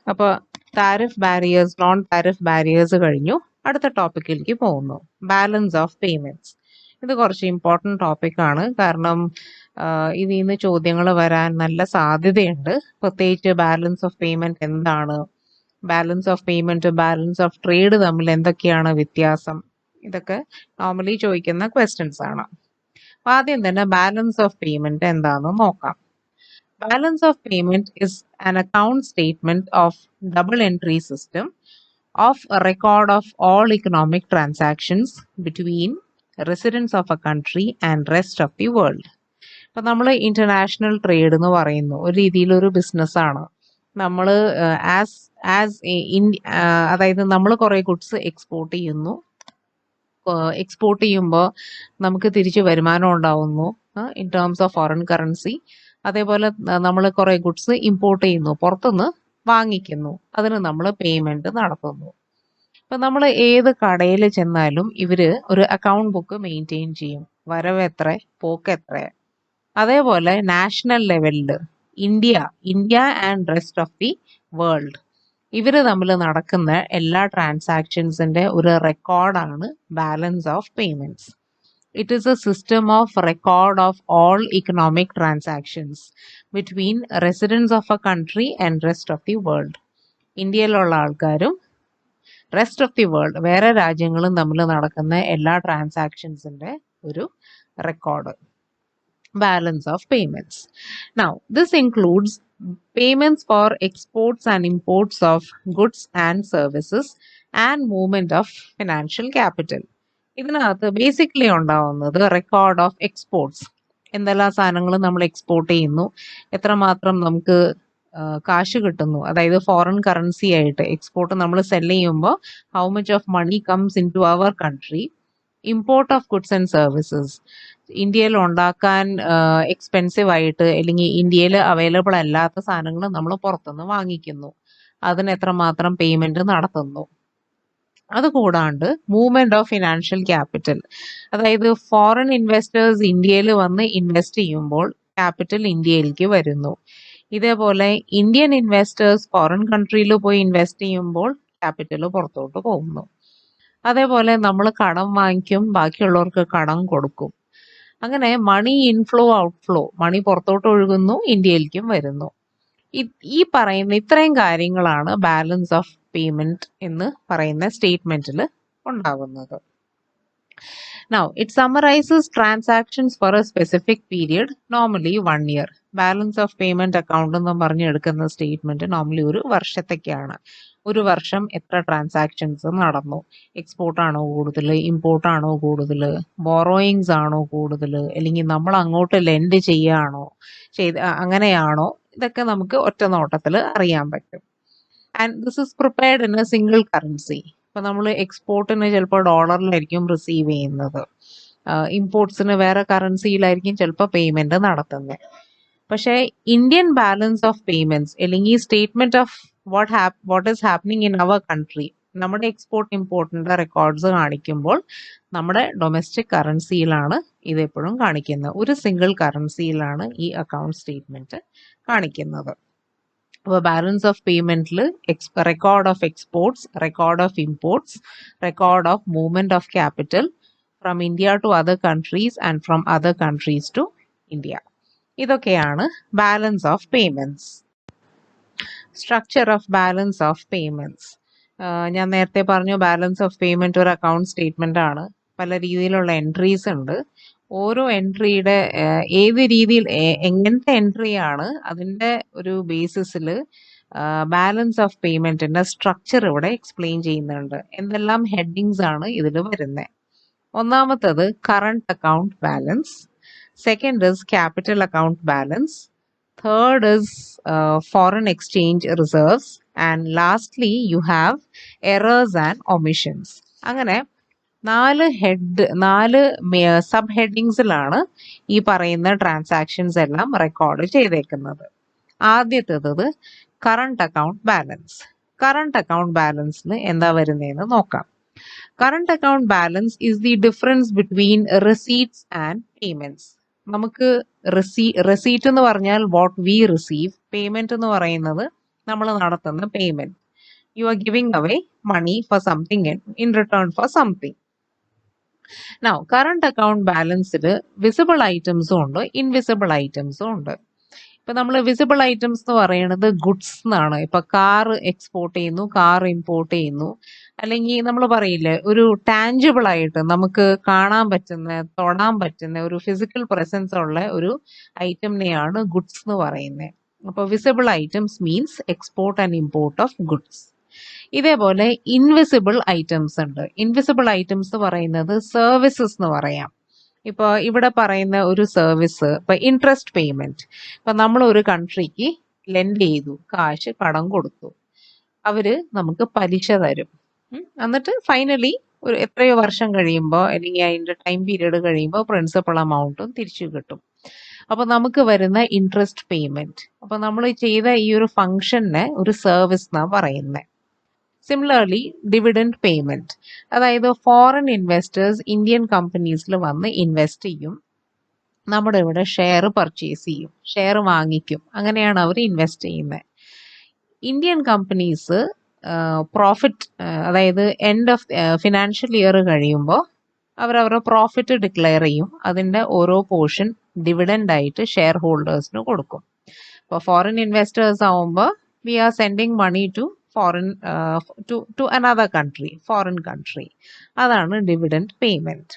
അപ്പോൾ tariff barriers, non tariff barriers കഴിഞ്ഞു. അടുത്ത ടോപ്പിക്കിലേക്ക് പോകുന്നു, ബാലൻസ് ഓഫ് പേയ്മെന്റ്സ്. ഇത് കുറച്ച് ഇമ്പോർട്ടൻറ്റ് ടോപ്പിക്കാണ്. കാരണം ഇതിൽ നിന്ന് ചോദ്യങ്ങൾ വരാൻ നല്ല സാധ്യതയുണ്ട്. പ്രത്യേകിച്ച് ബാലൻസ് ഓഫ് പേയ്മെന്റ് എന്താണ്, balance of payment balance of trade തമ്മിൽ എന്തൊക്കെയാണ് വ്യത്യാസം, ഇതൊക്കെ നോർമലി ചോദിക്കുന്ന ക്വസ്റ്റ്യൻസ് ആണ്. അപ്പൊ ആദ്യം തന്നെ ബാലൻസ് ഓഫ് പേയ്മെന്റ് എന്താണെന്ന് നോക്കാം. Balance of payment is an account statement of double entry system of a record of all economic transactions between residents of a country and rest of the world. ഇപ്പൊ നമ്മൾ international trade എന്ന് പറയുന്നു ഒരു രീതിയിലൊരു ബിസിനസ്സാണ്. നമ്മൾ അതായത് നമ്മൾ കുറെ ഗുഡ്സ് എക്സ്പോർട്ട് ചെയ്യുന്നു. എക്സ്പോർട്ട് ചെയ്യുമ്പോൾ നമുക്ക് തിരിച്ച് വരുമാനം ഉണ്ടാവുന്നു in terms of foreign currency. അതേപോലെ നമ്മൾ കുറെ ഗുഡ്സ് ഇമ്പോർട്ട് ചെയ്യുന്നു, പുറത്തുനിന്ന് വാങ്ങിക്കുന്നു, അതിന് നമ്മൾ പേയ്മെന്റ് നടത്തുന്നു. ഇപ്പൊ നമ്മൾ ഏത് കടയിൽ ചെന്നാലും ഇവര് ഒരു അക്കൗണ്ട് ബുക്ക് മെയിൻറ്റെയിൻ ചെയ്യും, വരവ് എത്ര, പോക്ക് എത്ര. അതേപോലെ നാഷണൽ ലെവലില് India and rest of the world ഇവര് തമ്മിൽ നടക്കുന്ന എല്ലാ ട്രാൻസാക്ഷൻസിന്റെ ഒരു റെക്കോർഡാണ് balance of payments. It is a system of record of all economic transactions between residents of a country and rest of the world. ഇന്ത്യയിലുള്ള ആൾക്കാരും റെസ്റ്റ് ഓഫ് ദി വേൾഡ് വേറെ രാജ്യങ്ങളും തമ്മിൽ നടക്കുന്ന എല്ലാ ട്രാൻസാക്ഷൻസിന്റെ ഒരു record, balance of payments. Now, this includes payments for exports and imports of goods and services and movement of financial capital. ഇതിനകത്ത് ബേസിക്കലി ഉണ്ടാവുന്നത് റെക്കോർഡ് ഓഫ് എക്സ്പോർട്സ്, എന്തെല്ലാം സാധനങ്ങൾ നമ്മൾ എക്സ്പോർട്ട് ചെയ്യുന്നു, എത്രമാത്രം നമുക്ക് കാശ് കിട്ടുന്നു, അതായത് ഫോറിൻ കറൻസി ആയിട്ട് എക്സ്പോർട്ട് നമ്മൾ സെല് ചെയ്യുമ്പോൾ how much of money comes into our country. Import of goods and services, ഇന്ത്യയിൽ ഉണ്ടാക്കാൻ എക്സ്പെൻസീവ് ആയിട്ട് അല്ലെങ്കിൽ ഇന്ത്യയിൽ അവൈലബിൾ അല്ലാത്ത സാധനങ്ങൾ നമ്മൾ പുറത്തുനിന്ന് വാങ്ങിക്കുന്നു, അതിന് എത്രമാത്രം പേയ്മെന്റ് നടത്തുന്നു. അതുകൂടാണ്ട് മൂവ്മെന്റ് ഓഫ് ഫിനാൻഷ്യൽ ക്യാപിറ്റൽ, അതായത് ഫോറിൻ ഇൻവെസ്റ്റേഴ്സ് ഇന്ത്യയിൽ വന്ന് ഇൻവെസ്റ്റ് ചെയ്യുമ്പോൾ ക്യാപിറ്റൽ ഇന്ത്യയിലേക്ക് വരുന്നു. ഇതേപോലെ ഇന്ത്യൻ ഇൻവെസ്റ്റേഴ്സ് ഫോറിൻ കൺട്രിയിൽ പോയി ഇൻവെസ്റ്റ് ചെയ്യുമ്പോൾ ക്യാപിറ്റൽ പുറത്തോട്ട് പോകുന്നു. അതേപോലെ നമ്മൾ കടം വാങ്ങിക്കും, ബാക്കിയുള്ളവർക്ക് കടം കൊടുക്കും. അങ്ങനെ മണി ഇൻഫ്ലോ ഔട്ട്ഫ്ലോ, മണി പുറത്തോട്ട് ഒഴുകുന്നു, ഇന്ത്യയിലേക്കും വരുന്നു. ഈ പറയുന്ന ഇത്രയും കാര്യങ്ങളാണ് ബാലൻസ് ഓഫ് പേയ്മെന്റ് എന്ന് പറയുന്ന സ്റ്റേറ്റ്മെന്റിൽ ഉണ്ടാകുന്നത്. Now, it summarizes transactions for a specific period, normally 1 year. Balance of payment account എന്ന് പറഞ്ഞ് എടുക്കുന്ന സ്റ്റേറ്റ്മെന്റ് നോർമലി ഒരു വർഷത്തേക്കാണ്. ഒരു വർഷം എത്ര ട്രാൻസാക്ഷൻസ് നടന്നു, എക്സ്പോർട്ട് ആണോ കൂടുതൽ, ഇമ്പോർട്ട് ആണോ കൂടുതൽ, ബോറോയിങ്സ് ആണോ കൂടുതൽ, അല്ലെങ്കിൽ നമ്മൾ അങ്ങോട്ട് ലെൻഡ് ചെയ്യാണോ അങ്ങനെയാണോ, ഇതൊക്കെ നമുക്ക് ഒറ്റ നോട്ടത്തിൽ അറിയാൻ പറ്റും. And this is prepared in A single currency. ഇപ്പൊ നമ്മൾ എക്സ്പോർട്ടിന് ചിലപ്പോൾ ഡോളറിലായിരിക്കും റിസീവ് ചെയ്യുന്നത്, ഇമ്പോർട്ട്സിന് വേറെ കറൻസിയിലായിരിക്കും ചിലപ്പോൾ പേയ്മെന്റ് നടത്തുന്നത്. പക്ഷേ ഇന്ത്യൻ ബാലൻസ് ഓഫ് പേയ്മെന്റ്സ് അല്ലെങ്കിൽ statement of what is happening in our country, നമ്മുടെ എക്സ്പോർട്ട് ഇമ്പോർട്ടിന്റെ റെക്കോർഡ്സ് കാണിക്കുമ്പോൾ നമ്മുടെ ഡൊമസ്റ്റിക് കറൻസിയിലാണ് ഇതെപ്പോഴും കാണിക്കുന്നത്. ഒരു സിംഗിൾ കറൻസിയിലാണ് ഈ അക്കൗണ്ട് സ്റ്റേറ്റ്മെന്റ് കാണിക്കുന്നത്. അപ്പോൾ ബാലൻസ് ഓഫ് പേയ്മെന്റിൽ record of exports, record of imports, record of movement of capital from India to other countries and from other countries to India. ഇതൊക്കെയാണ് balance of payments. Structure of balance of payments. ഞാൻ നേരത്തെ പറഞ്ഞു balance of payment ഒരു account statement ആണ്. പല രീതിയിലുള്ള entries ഉണ്ട്. ഓരോ എൻട്രിയുടെ ഏത് രീതിയിൽ എങ്ങനത്തെ എൻട്രി ആണ് അതിന്റെ ഒരു ബേസിസിൽ ബാലൻസ് ഓഫ് പേയ്മെന്റിന്റെ സ്ട്രക്ചർ ഇവിടെ എക്സ്പ്ലെയിൻ ചെയ്യുന്നുണ്ട്. എന്തെല്ലാം ഹെഡിങ്സ് ആണ് ഇതിൽ വരുന്നത്. ഒന്നാമത്തത് current account balance, second is capital account balance, third is foreign exchange reserves, and lastly you have errors and omissions. അങ്ങനെ നാല് സബ് ഹെഡിങ്സിലാണ് ഈ പറയുന്ന ട്രാൻസാക്ഷൻസ് എല്ലാം റെക്കോർഡ് ചെയ്തേക്കുന്നത്. ആദ്യത്തേത് current account balance. Current account ബാലൻസിൽ എന്താ വരുന്നതെന്ന് നോക്കാം. Current account balance is the difference between receipts and payments. നമുക്ക് റെസീറ്റ് എന്ന് പറഞ്ഞാൽ വാട്ട് വി റിസീവ്, പേയ്മെന്റ് എന്ന് പറയുന്നത് നമ്മൾ നടത്തുന്ന payment. You are giving away money for something in return for something. Now current account ബാലൻസിൽ വിസിബിൾ ഐറ്റംസും ഉണ്ട്, ഇൻവിസിബിൾ ഐറ്റംസും ഉണ്ട്. ഇപ്പൊ നമ്മൾ വിസിബിൾ ഐറ്റംസ് എന്ന് പറയുന്നത് ഗുഡ്സ് എന്നാണ്. ഇപ്പൊ കാർ എക്സ്പോർട്ട് ചെയ്യുന്നു, കാർ ഇമ്പോർട്ട് ചെയ്യുന്നു, അല്ലെങ്കിൽ നമ്മൾ പറയില്ലേ ഒരു ടാഞ്ചിബിൾ ആയിട്ട് നമുക്ക് കാണാൻ പറ്റുന്ന, തൊടാൻ പറ്റുന്ന ഒരു ഫിസിക്കൽ പ്രസൻസ് ഉള്ള ഒരു ഐറ്റംനെയാണ് ഗുഡ്സ് എന്ന് പറയുന്നത്. അപ്പോൾ visible items means export and import of goods. ഇതേപോലെ ഇൻവിസിബിൾ ഐറ്റംസ് ഉണ്ട്. ഇൻവിസിബിൾ ഐറ്റംസ് എന്ന് പറയുന്നത് സർവീസസ് എന്ന് പറയാം. ഇപ്പോൾ ഇവിടെ പറയുന്ന ഒരു സർവീസ്, ഇപ്പൊ ഇൻട്രസ്റ്റ് പേയ്മെന്റ്. ഇപ്പൊ നമ്മൾ ഒരു കൺട്രിക്ക് ലെൻഡ് ചെയ്തു, കാശ് കടം കൊടുത്തു, അവര് നമുക്ക് പലിശ തരും. എന്നിട്ട് ഫൈനലി ഒരു എത്രയോ വർഷം കഴിയുമ്പോൾ അല്ലെങ്കിൽ അതിന്റെ ടൈം പീരീഡ് കഴിയുമ്പോൾ പ്രിൻസിപ്പൽ എമൗണ്ടും തിരിച്ചു കിട്ടും. അപ്പൊ നമുക്ക് വരുന്ന ഇൻട്രസ്റ്റ് പേയ്മെന്റ്, അപ്പൊ നമ്മൾ ചെയ്ത ഈ ഒരു ഫംഗ്ഷനെ ഒരു സർവീസ് എന്നാ പറയുന്നത്. സിമിലർലി ഡിവിഡൻഡ് പേയ്മെന്റ്, അതായത് ഫോറിൻ ഇൻവെസ്റ്റേഴ്സ് ഇന്ത്യൻ കമ്പനീസിൽ വന്ന് ഇൻവെസ്റ്റ് ചെയ്യും, നമ്മുടെ ഇവിടെ ഷെയർ പർച്ചേസ് ചെയ്യും, ഷെയർ വാങ്ങിക്കും, അങ്ങനെയാണ് അവർ ഇൻവെസ്റ്റ് ചെയ്യുന്നത്. ഇന്ത്യൻ കമ്പനീസ് പ്രോഫിറ്റ്, അതായത് എൻഡ് ഓഫ് ഫിനാൻഷ്യൽ ഇയർ കഴിയുമ്പോൾ അവരവരുടെ പ്രോഫിറ്റ് ഡിക്ലെയർ ചെയ്യും, അതിന്റെ ഓരോ പോർഷൻ ഡിവിഡൻഡ് ആയിട്ട് ഷെയർ ഹോൾഡേഴ്സിന് കൊടുക്കും. അപ്പോൾ ഫോറിൻ ഇൻവെസ്റ്റേഴ്സ് ആവുമ്പോൾ we are sending money to foreign to another country, foreign country. അതാണ് ഡിവിഡൻഡ് പേയ്മെന്റ്.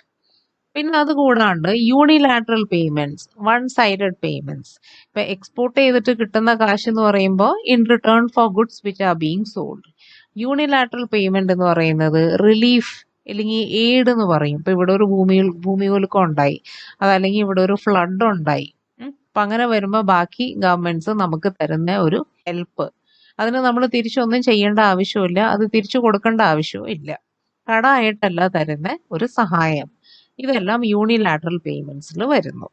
പിന്നെ അത് കൂടാണ്ട് unilateral payments, one sided payments. ഇപ്പൊ എക്സ്പോർട്ട് ചെയ്തിട്ട് കിട്ടുന്ന കാശ് എന്ന് പറയുമ്പോൾ in return for goods which are being sold. Unilateral payment എന്ന് പറയുന്നത് റിലീഫ് അല്ലെങ്കിൽ എയ്ഡ് എന്ന് പറയും. ഇപ്പൊ ഇവിടെ ഒരു ഭൂമികുലുക്കം ഉണ്ടായി, അതല്ലെങ്കിൽ ഇവിടെ ഒരു ഫ്ലഡ് ഉണ്ടായി, അപ്പൊ അങ്ങനെ വരുമ്പോൾ ബാക്കി ഗവൺമെന്റ്സ് നമുക്ക് തരുന്ന ഒരു ഹെൽപ്പ്. അതിന് നമ്മൾ തിരിച്ചൊന്നും ചെയ്യേണ്ട ആവശ്യമില്ല, അത് തിരിച്ചു കൊടുക്കേണ്ട ആവശ്യവും ഇല്ല. കടമായിട്ടല്ല തരുന്ന ഒരു സഹായം. ഇതെല്ലാം യൂണിലാറ്ററൽ പേയ്മെന്റ്സിൽ വരുന്നു.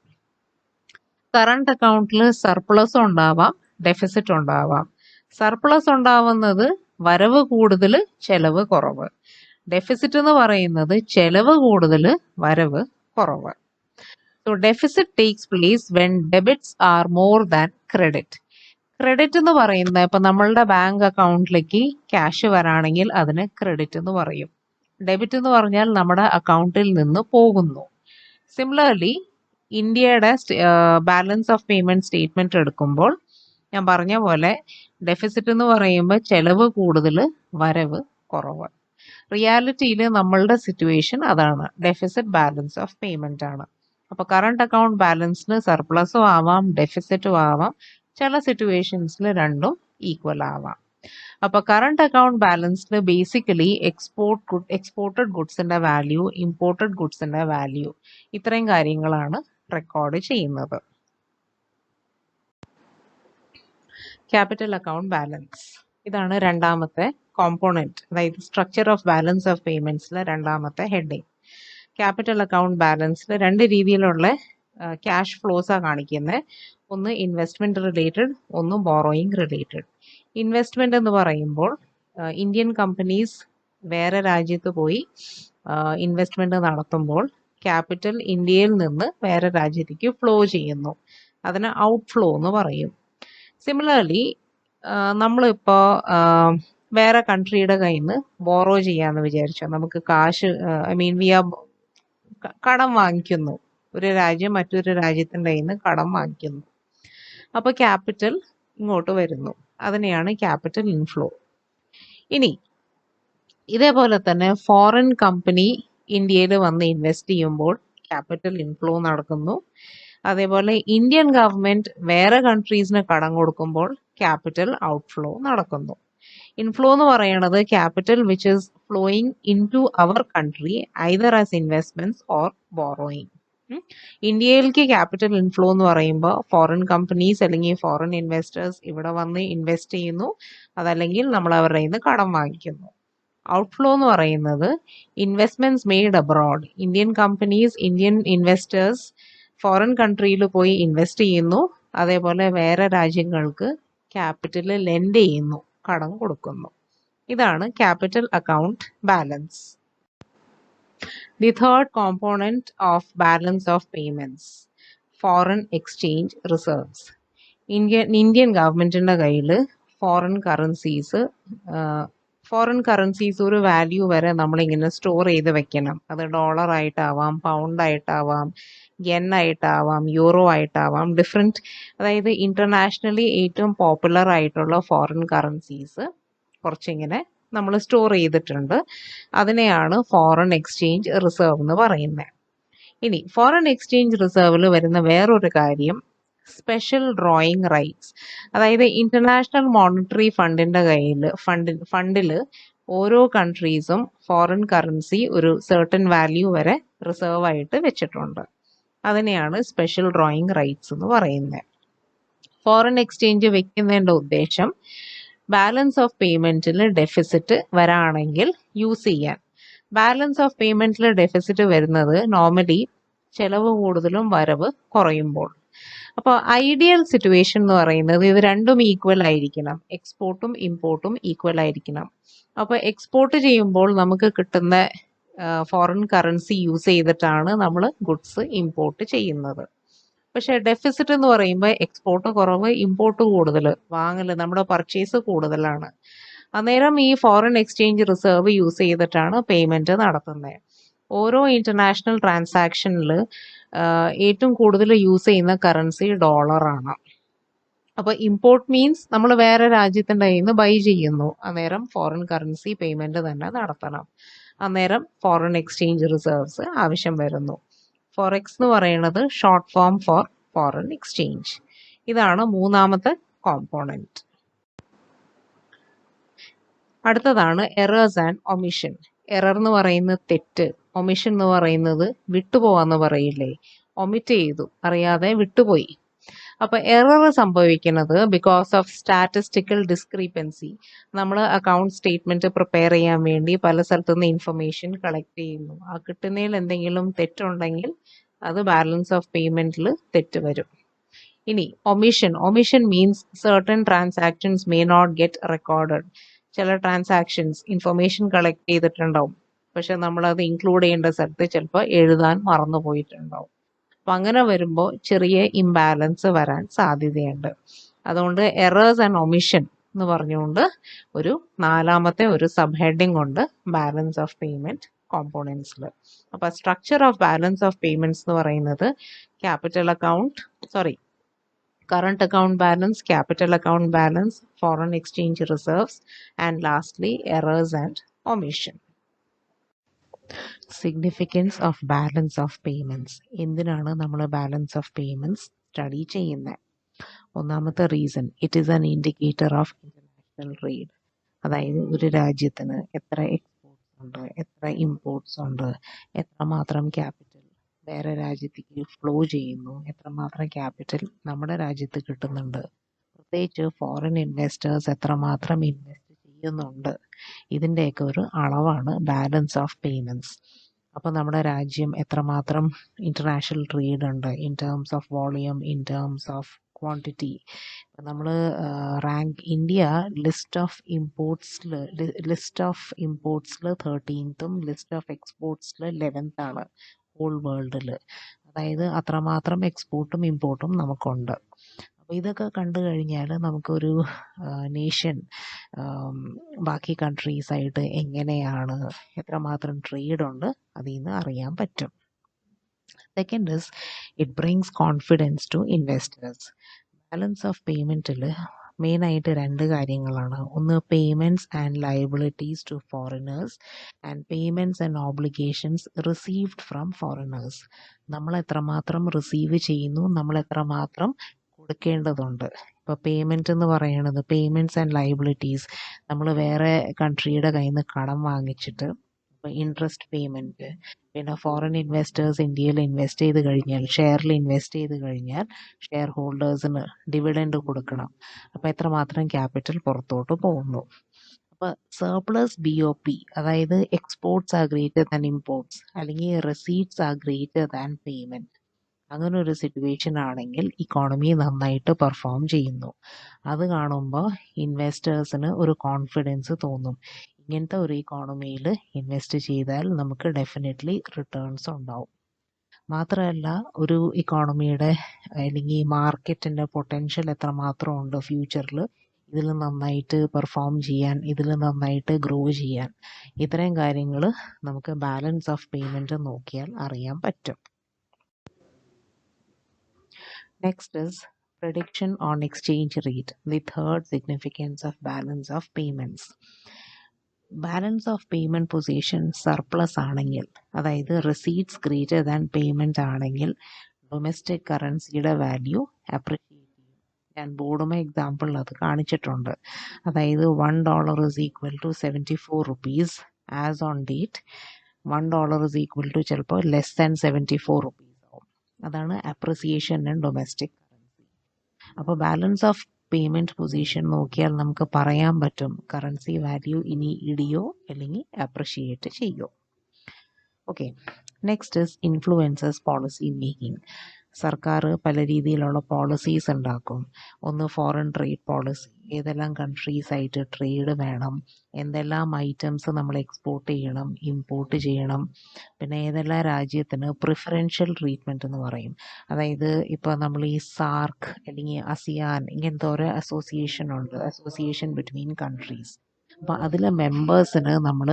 കറണ്ട് അക്കൗണ്ടിൽ സർപ്ലസ് ഉണ്ടാവാം, ഡെഫിസിറ്റ് ഉണ്ടാവാം. സർപ്ലസ് ഉണ്ടാവുന്നത് വരവ് കൂടുതൽ ചെലവ് കുറവ്. ഡെഫിസിറ്റ് എന്ന് പറയുന്നത് ചെലവ് കൂടുതൽ വരവ് കുറവ്. So deficit takes place when debits are more than credit. Credit എന്ന് പറയുന്നത് ഇപ്പൊ നമ്മളുടെ ബാങ്ക് അക്കൗണ്ടിലേക്ക് ക്യാഷ് വരാണെങ്കിൽ അതിന് ക്രെഡിറ്റ് എന്ന് പറയും. ഡെബിറ്റ് എന്ന് പറഞ്ഞാൽ നമ്മുടെ അക്കൗണ്ടിൽ നിന്ന് പോകുന്നു. സിമിലർലി ഇന്ത്യയുടെ ബാലൻസ് ഓഫ് പേയ്മെന്റ് സ്റ്റേറ്റ്മെന്റ് എടുക്കുമ്പോൾ ഞാൻ പറഞ്ഞ പോലെ ഡെഫിസിറ്റ് എന്ന് പറയുമ്പോൾ ചെലവ് കൂടുതൽ വരവ് കുറവ്. റിയാലിറ്റിയിൽ നമ്മളുടെ സിറ്റുവേഷൻ അതാണ്, ഡെഫിസിറ്റ് ബാലൻസ് ഓഫ് പേയ്മെന്റ് ആണ്. അപ്പൊ കറണ്ട് അക്കൗണ്ട് ബാലൻസിന് സർപ്ലസും ആവാം, ഡെഫിസിറ്റും ആവാം, ചില സിറ്റുവേഷൻസിൽ രണ്ടും ഈക്വൽ ആവാം. അപ്പൊ കറണ്ട് അക്കൗണ്ട് ബാലൻസിൽ ബേസിക്കലി എക്സ്പോർട്ടഡ് ഗുഡ്സിന്റെ വാല്യൂ, ഇമ്പോർട്ടഡ് ഗുഡ്സിന്റെ വാല്യൂ, ഇത്രയും കാര്യങ്ങളാണ് റെക്കോർഡ് ചെയ്യുന്നത്. ക്യാപിറ്റൽ അക്കൗണ്ട് ബാലൻസ്, ഇതാണ് രണ്ടാമത്തെ കോമ്പോണന്റ്, അതായത് സ്ട്രക്ചർ ഓഫ് ബാലൻസ് ഓഫ് പേയ്മെന്റ്സിലെ രണ്ടാമത്തെ ഹെഡിങ്. ക്യാപിറ്റൽ അക്കൗണ്ട് ബാലൻസിൽ രണ്ട് രീതിയിലുള്ള ക്യാഷ് ഫ്ലോസാണ് കാണിക്കുന്നത്. ഒന്ന് ഇൻവെസ്റ്റ്മെന്റ് റിലേറ്റഡ്, ഒന്ന് ബോറോയിങ് റിലേറ്റഡ്. ഇൻവെസ്റ്റ്മെന്റ് എന്ന് പറയുമ്പോൾ ഇന്ത്യൻ കമ്പനീസ് വേറെ രാജ്യത്ത് പോയി ഇൻവെസ്റ്റ്മെന്റ് നടത്തുമ്പോൾ ക്യാപിറ്റൽ ഇന്ത്യയിൽ നിന്ന് വേറെ രാജ്യത്തേക്ക് ഫ്ലോ ചെയ്യുന്നു, അതിന് ഔട്ട് ഫ്ലോ എന്ന് പറയും. സിമിലർലി നമ്മളിപ്പോ വേറെ കൺട്രിയുടെ കയ്യിൽ നിന്ന് ബോറോ ചെയ്യാന്ന് വിചാരിച്ചോ, നമുക്ക് കാശ് കടം വാങ്ങിക്കുന്നു, ഒരു രാജ്യം മറ്റൊരു രാജ്യത്തിന്റെ കയ്യിൽ നിന്ന് കടം വാങ്ങിക്കുന്നു, അപ്പൊ ക്യാപിറ്റൽ ഇങ്ങോട്ട് വരുന്നു, അതിനെയാണ് ക്യാപിറ്റൽ ഇൻഫ്ലോ. ഇനി ഇതേപോലെ തന്നെ ഫോറിൻ കമ്പനി ഇന്ത്യയിൽ വന്ന് ഇൻവെസ്റ്റ് ചെയ്യുമ്പോൾ ക്യാപിറ്റൽ ഇൻഫ്ലോ നടക്കുന്നു. അതേപോലെ ഇന്ത്യൻ ഗവൺമെന്റ് വേറെ കൺട്രീസിന് കടം കൊടുക്കുമ്പോൾ ക്യാപിറ്റൽ ഔട്ട്ഫ്ലോ നടക്കുന്നു. ഇൻഫ്ലോ എന്ന് പറയുന്നത് capital which is flowing into our country either as investments or borrowing. ഇന്ത്യയിലേക്ക് ക്യാപിറ്റൽ ഇൻഫ്ലോ എന്ന് പറയുമ്പോൾ ഫോറിൻ കമ്പനീസ് അല്ലെങ്കിൽ ഫോറിൻ ഇൻവെസ്റ്റേഴ്സ് ഇവിടെ വന്ന് ഇൻവെസ്റ്റ് ചെയ്യുന്നു, അതല്ലെങ്കിൽ നമ്മൾ അവരുടെ നിന്ന് കടം വാങ്ങിക്കുന്നു. ഔട്ട്ഫ്ലോ എന്ന് പറയുന്നത് investments made abroad, Indian companies, Indian investors foreign കൺട്രിയിൽ പോയി ഇൻവെസ്റ്റ് ചെയ്യുന്നു, അതേപോലെ വേറെ രാജ്യങ്ങൾക്ക് ക്യാപിറ്റൽ ലെൻഡ് ചെയ്യുന്നു, കടം കൊടുക്കുന്നു. ഇതാണ് capital account balance. The third component of balance of payments, foreign exchange reserves. Indian ഗവൺമെന്റിന്റെ കയ്യിൽ ഫോറിൻ കറൻസീസ് ഒരു വാല്യൂ വരെ നമ്മളിങ്ങനെ സ്റ്റോർ ചെയ്ത് വെക്കണം. അത് ഡോളർ ആയിട്ടാവാം, പൗണ്ട് ആയിട്ടാവാം, യെൻ ആയിട്ടാവാം, യൂറോ ആയിട്ടാവാം, ഡിഫറെൻറ്റ്. അതായത് ഇന്റർനാഷണലി ഏറ്റവും പോപ്പുലർ ആയിട്ടുള്ള ഫോറിൻ കറൻസീസ് കുറച്ചിങ്ങനെ നമ്മൾ സ്റ്റോർ ചെയ്തിട്ടുണ്ട്. അതിനെയാണ് ഫോറിൻ എക്സ്ചേഞ്ച് റിസർവ് എന്ന് പറയുന്നത്. ഇനി ഫോറിൻ എക്സ്ചേഞ്ച് റിസർവിൽ വരുന്ന വേറൊരു കാര്യം സ്പെഷ്യൽ ഡ്രോയിങ് റൈറ്റ്സ്. അതായത് ഇന്റർനാഷണൽ മോണിറ്ററി ഫണ്ടിൽ ഓരോ കൺട്രീസും ഫോറിൻ കറൻസി ഒരു സർട്ടൻ വാല്യൂ വരെ റിസർവ് ആയിട്ട് വെച്ചിട്ടുണ്ട്. അതിനെയാണ് സ്പെഷ്യൽ ഡ്രോയിങ് റൈറ്റ്സ് എന്ന് പറയുന്നത്. ഫോറിൻ എക്സ്ചേഞ്ച് വെക്കുന്നതിന്റെ ഉദ്ദേശം ബാലൻസ് ഓഫ് പേയ്മെന്റിൽ ഡെഫിസിറ്റ് വരാണെങ്കിൽ യൂസ് ചെയ്യാൻ. ബാലൻസ് ഓഫ് പേയ്മെന്റിൽ ഡെഫിസിറ്റ് വരുന്നത് നോർമലി ചെലവ് കൂടുതലും വരവ് കുറയുമ്പോൾ. അപ്പോൾ ഐഡിയൽ സിറ്റുവേഷൻ എന്ന് പറയുന്നത് ഇത് രണ്ടും ഈക്വൽ ആയിരിക്കണം. എക്സ്പോർട്ടും ഇമ്പോർട്ടും ഈക്വൽ ആയിരിക്കണം. അപ്പോൾ എക്സ്പോർട്ട് ചെയ്യുമ്പോൾ നമുക്ക് കിട്ടുന്ന ഫോറിൻ കറൻസി യൂസ് ചെയ്തിട്ടാണ് നമ്മൾ ഗുഡ്സ് ഇമ്പോർട്ട് ചെയ്യുന്നത്. പക്ഷെ ഡെഫിസിറ്റ് എന്ന് പറയുമ്പോൾ എക്സ്പോർട്ട് കുറവ്, ഇമ്പോർട്ട് കൂടുതൽ, വാങ്ങല് നമ്മുടെ പർച്ചേസ് കൂടുതലാണ്. അന്നേരം ഈ ഫോറിൻ എക്സ്ചേഞ്ച് റിസർവ് യൂസ് ചെയ്തിട്ടാണ് പേയ്മെന്റ് നടത്തുന്നത്. ഓരോ ഇന്റർനാഷണൽ ട്രാൻസാക്ഷനിൽ ഏറ്റവും കൂടുതൽ യൂസ് ചെയ്യുന്ന കറൻസി ഡോളറാണ്. അപ്പൊ ഇമ്പോർട്ട് മീൻസ് നമ്മൾ വേറെ രാജ്യത്തിന്റെ കയ്യിൽ നിന്ന് ബൈ ചെയ്യുന്നു. അന്നേരം ഫോറിൻ കറൻസി പേയ്മെന്റ് തന്നെ നടത്തണം. അന്നേരം ഫോറിൻ എക്സ്ചേഞ്ച് റിസർവ്സ് ആവശ്യം വരുന്നു. ഫോറെക്സ് എന്ന് പറയുന്നത് short form for foreign exchange. ഇതാണ് മൂന്നാമത്തെ കോമ്പോണന്റ്. അടുത്തതാണ് എറേഴ്സ് ആൻഡ് ഒമിഷൻ. എറർ എന്ന് പറയുന്നത് തെറ്റ്, ഒമിഷൻ എന്ന് പറയുന്നത് വിട്ടുപോവാന്ന് പറയില്ലേ, ഒമിറ്റ് ചെയ്തു, അറിയാതെ വിട്ടുപോയി. അപ്പൊ എറർ സംഭവിക്കുന്നത് ബിക്കോസ് ഓഫ് സ്റ്റാറ്റിസ്റ്റിക്കൽ ഡിസ്ക്രിപ്പൻസി. നമ്മൾ അക്കൗണ്ട് സ്റ്റേറ്റ്മെന്റ് പ്രിപ്പയർ ചെയ്യാൻ വേണ്ടി പല സ്ഥലത്തുനിന്ന് ഇൻഫർമേഷൻ കളക്ട് ചെയ്യുന്നു. ആ കിട്ടുന്നതിൽ എന്തെങ്കിലും തെറ്റുണ്ടെങ്കിൽ അത് ബാലൻസ് ഓഫ് പേയ്മെന്റിൽ തെറ്റ് വരും. ഇനി omission means certain transactions may not get recorded. ചില ട്രാൻസാക്ഷൻസ് ഇൻഫർമേഷൻ കളക്ട് ചെയ്തിട്ടുണ്ടാവും, പക്ഷെ നമ്മളത് ഇൻക്ലൂഡ് ചെയ്യേണ്ട സ്ഥലത്ത് ചിലപ്പോൾ എഴുതാൻ മറന്നു പോയിട്ടുണ്ടാവും. അപ്പൊ അങ്ങനെ വരുമ്പോൾ ചെറിയ ഇംബാലൻസ് വരാൻ സാധ്യതയുണ്ട്. അതുകൊണ്ട് എറേഴ്സ് ആൻഡ് ഒമിഷൻ എന്ന് പറഞ്ഞുകൊണ്ട് ഒരു നാലാമത്തെ ഒരു സബ് ഹെഡിങ് ഉണ്ട് ബാലൻസ് ഓഫ് പേയ്മെന്റ് കോമ്പോണൻസിൽ. അപ്പൊ structure of balance of payments എന്ന് പറയുന്നത് current account balance, capital account balance, foreign exchange reserves, and lastly errors and omission. Significance of balance of payments. എന്തിനാണ് നമ്മൾ ബാലൻസ് ഓഫ് പേയ്മെന്റ്സ് സ്റ്റഡി ചെയ്യുന്നത്? ഒന്നാമത്തെ reason, it is an indicator of international trade. അതായത് ഒരു രാജ്യത്തിന് എത്ര exports ഉണ്ട്, എത്ര ഇമ്പോർട്ട്സ് ഉണ്ട്, എത്രമാത്രം ക്യാപിറ്റൽ വേറെ രാജ്യത്തേക്ക് ഫ്ലോ ചെയ്യുന്നു, എത്രമാത്രം ക്യാപിറ്റൽ നമ്മുടെ രാജ്യത്ത് കിട്ടുന്നുണ്ട്, പ്രത്യേകിച്ച് ഫോറിൻ ഇൻവെസ്റ്റേഴ്സ് എത്രമാത്രം ഇൻവെസ്റ്റ് ചെയ്യുന്നുണ്ട്, ഇതിൻ്റെയൊക്കെ ഒരു അളവാണ് ബാലൻസ് ഓഫ് പേയ്മെന്റ്സ്. അപ്പോൾ നമ്മുടെ രാജ്യം എത്രമാത്രം ഇന്റർനാഷണൽ ട്രേഡ് ഉണ്ട് in terms of volume, in terms of quantity. നമ്മൾ ഇന്ത്യ ലിസ്റ്റ് ഓഫ് ഇമ്പോർട്ട്സിൽ 13th, ലിസ്റ്റ് ഓഫ് എക്സ്പോർട്സിൽ 11th ആണ് ഹോൾ വേൾഡിൽ. അതായത് അത്രമാത്രം എക്സ്പോർട്ടും ഇമ്പോർട്ടും നമുക്കുണ്ട്. അപ്പോൾ ഇതൊക്കെ കണ്ടു കഴിഞ്ഞാൽ നമുക്കൊരു നേഷൻ ബാക്കി കൺട്രീസായിട്ട് എങ്ങനെയാണ്, എത്രമാത്രം ട്രേഡ് ഉണ്ട് അതിൽ നിന്ന് അറിയാൻ പറ്റും. Second is it brings confidence to investors. Balance of പേയ്മെൻറ്റിൽ മെയിനായിട്ട് രണ്ട് കാര്യങ്ങളാണ്. ഒന്ന് payments and liabilities to foreigners and payments and obligations received from foreigners. നമ്മൾ എത്രമാത്രം റിസീവ് ചെയ്യുന്നു, നമ്മൾ എത്രമാത്രം കൊടുക്കേണ്ടതുണ്ട്. ഇപ്പോൾ പേയ്മെൻറ്റ് എന്ന് പറയുന്നത് പേയ്മെൻറ്റ്സ് ആൻഡ് ലയബിലിറ്റീസ്, നമ്മൾ വേറെ കൺട്രിയുടെ കയ്യിൽ നിന്ന് കടം വാങ്ങിച്ചിട്ട് ഇപ്പോൾ ഇൻട്രസ്റ്റ് പേയ്മെൻറ്റ്, പിന്നെ ഫോറിൻ ഇൻവെസ്റ്റേഴ്സ് ഇന്ത്യയിൽ ഇൻവെസ്റ്റ് ചെയ്ത് കഴിഞ്ഞാൽ, ഷെയറിൽ ഇൻവെസ്റ്റ് ചെയ്ത് കഴിഞ്ഞാൽ ഷെയർ ഹോൾഡേഴ്സിന് ഡിവിഡൻഡ് കൊടുക്കണം. അപ്പോൾ എത്രമാത്രം ക്യാപിറ്റൽ പുറത്തോട്ട് പോകുന്നു. അപ്പോൾ സർപ്ലസ് BOP, അതായത് exports are greater than imports, അല്ലെങ്കിൽ receipts are greater than payment. അങ്ങനെ ഒരു സിറ്റുവേഷൻ ആണെങ്കിൽ ഇക്കോണമി നന്നായിട്ട് പെർഫോം ചെയ്യുന്നു. അത് കാണുമ്പോൾ ഇൻവെസ്റ്റേഴ്സിന് ഒരു കോൺഫിഡൻസ് തോന്നും. ഇങ്ങനത്തെ ഒരു ഇക്കോണമിയിൽ ഇൻവെസ്റ്റ് ചെയ്താൽ നമുക്ക് ഡെഫിനറ്റ്ലി റിട്ടേൺസ് ഉണ്ടാവും. മാത്രമല്ല ഒരു ഇക്കോണമിയുടെ അല്ലെങ്കിൽ മാർക്കറ്റിൻ്റെ പൊട്ടൻഷ്യൽ എത്രമാത്രം ഉണ്ട് ഫ്യൂച്ചറിൽ, ഇതിൽ നന്നായിട്ട് പെർഫോം ചെയ്യാൻ, ഇതിൽ നന്നായിട്ട് ഗ്രോ ചെയ്യാൻ, ഇത്രയും കാര്യങ്ങൾ നമുക്ക് ബാലൻസ് ഓഫ് പേയ്മെൻറ്റ് നോക്കിയാൽ അറിയാൻ പറ്റും. Next is prediction on exchange rate, the third significance of balance of payments. Balance of payment position surplus ആണെങ്കിൽ, അതായത് റിസീറ്റ്സ് ഗ്രേറ്റർ ദാൻ പേയ്മെൻറ്റ് ആണെങ്കിൽ ഡൊമസ്റ്റിക് കറൻസിയുടെ വാല്യൂ അപ്രിഷിയേറ്റ് ചെയ്യും. ഞാൻ ബോർഡുമേ എക്സാമ്പിളിൽ അത് കാണിച്ചിട്ടുണ്ട്. അതായത് $1 is equal to 74 rupees as on date. $1 is equal to ചിലപ്പോൾ less than 74 rupees ആവും. അതാണ് അപ്രിസിയേഷൻ ഇൻ ഡൊമസ്റ്റിക് കറൻസി. അപ്പോൾ ബാലൻസ് ഓഫ് പേയ്മെൻറ്റ് പൊസിഷൻ നോക്കിയാൽ നമുക്ക് പറയാൻ പറ്റും കറൻസി വാല്യൂ ഇനി ഇടിയോ അല്ലെങ്കിൽ അപ്രിഷിയേറ്റ് ചെയ്യോ. Okay, next is influences policy making. സർക്കാർ പല രീതിയിലുള്ള പോളിസീസ് ഉണ്ടാക്കും. ഒന്ന് ഫോറിൻ ട്രേഡ് പോളിസി, ഏതെല്ലാം കൺട്രീസായിട്ട് ട്രേഡ് വേണം, എന്തെല്ലാം ഐറ്റംസ് നമ്മൾ എക്സ്പോർട്ട് ചെയ്യണം, ഇമ്പോർട്ട് ചെയ്യണം, പിന്നെ ഏതെല്ലാം രാജ്യത്തിന് പ്രിഫറൻഷ്യൽ ട്രീറ്റ്മെൻറ്റ് എന്ന് പറയും. അതായത് ഇപ്പോൾ നമ്മൾ ഈ സാർക്ക് അല്ലെങ്കിൽ ASEAN ഇങ്ങനത്തെ ഓരോ അസോസിയേഷൻ ഉണ്ട്, അസോസിയേഷൻ ബിറ്റ്വീൻ കൺട്രീസ്. അപ്പോൾ അതിലെ മെമ്പേഴ്സിന് നമ്മൾ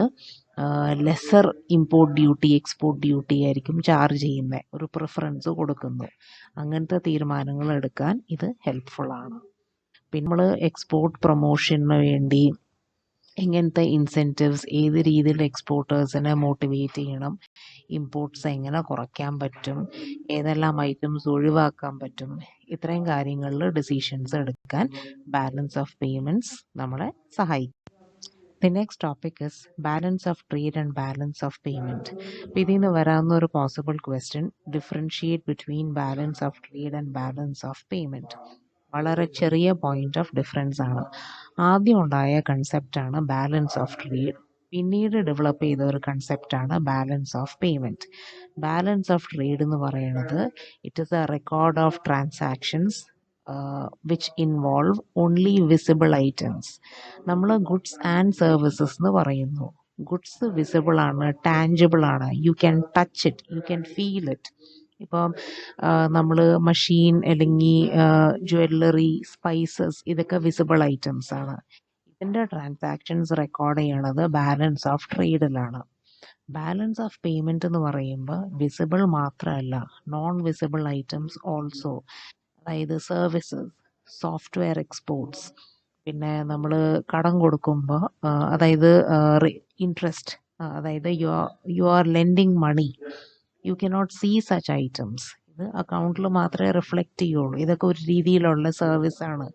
lesser import duty, export duty ആയിരിക്കും ചാർജ് ചെയ്യുന്നത്, ഒരു പ്രിഫറൻസ് കൊടുക്കുന്നു. അങ്ങനത്തെ തീരുമാനങ്ങൾ എടുക്കാൻ ഇത് ഹെൽപ്ഫുള്ളാണ്. പിന്നെ നമ്മൾ എക്സ്പോർട്ട് പ്രൊമോഷന് വേണ്ടി ഇങ്ങനത്തെ ഇൻസെൻറ്റീവ്സ് ഏത് രീതിയിൽ എക്സ്പോർട്ടേഴ്സിനെ മോട്ടിവേറ്റ് ചെയ്യണം, ഇമ്പോർട്ട്സ് എങ്ങനെ കുറയ്ക്കാൻ പറ്റും, ഏതെല്ലാം ഐറ്റംസ് ഒഴിവാക്കാൻ പറ്റും, ഇത്രയും കാര്യങ്ങളിൽ ഡിസിഷൻസ് എടുക്കാൻ ബാലൻസ് ഓഫ് പേയ്മെൻറ്റ്സ് നമ്മളെ സഹായിക്കും. The next topic is balance of trade and balance of payment. ഇതിൽ നിന്ന് വരാവുന്ന ഒരു possible question, differentiate between balance of trade and balance of payment. വളരെ ചെറിയ പോയിന്റ് ഓഫ് ഡിഫറൻസ് ആണ്. ആദ്യം ഉണ്ടായ കൺസെപ്റ്റാണ് ബാലൻസ് ഓഫ് ട്രേഡ്, പിന്നീട് ഡെവലപ്പ് ചെയ്ത ഒരു കൺസെപ്റ്റാണ് balance of payment. Balance of trade എന്ന് പറയുന്നത് it is a record of transactions which involve only visible items. നമ്മൾ ഗുഡ്സ് ആൻഡ് സർവീസസ് എന്ന് പറയുന്നു. ഗുഡ്സ് വിസിബിൾ ആണ്, ടാഞ്ചിബിൾ ആണ്, you can touch it, you can feel it. ഇപ്പം നമ്മൾ machine അല്ലെങ്കിൽ ജ്വല്ലറി, സ്പൈസസ്, ഇതൊക്കെ വിസിബിൾ ഐറ്റംസ് ആണ്. ഇതിൻ്റെ ട്രാൻസാക്ഷൻസ് റെക്കോർഡ് ചെയ്യണത് ബാലൻസ് ഓഫ് ട്രേഡിലാണ്. ബാലൻസ് ഓഫ് പേയ്മെൻറ്റ് എന്ന് പറയുമ്പോൾ വിസിബിൾ മാത്രമല്ല, നോൺ വിസിബിൾ ഐറ്റംസ് ഓൾസോ. അതായത് സർവീസസ്, സോഫ്റ്റ്വെയർ എക്സ്പോർട്സ്, പിന്നെ നമ്മൾ കടം കൊടുക്കുമ്പോൾ അതായത് ഇൻട്രസ്റ്റ്, അതായത് you are lending money, you cannot see such items. ഇത് അക്കൗണ്ടിൽ മാത്രമേ റിഫ്ലക്റ്റ് ചെയ്യുള്ളൂ. ഇതൊക്കെ ഒരു രീതിയിലുള്ള സർവീസാണ്.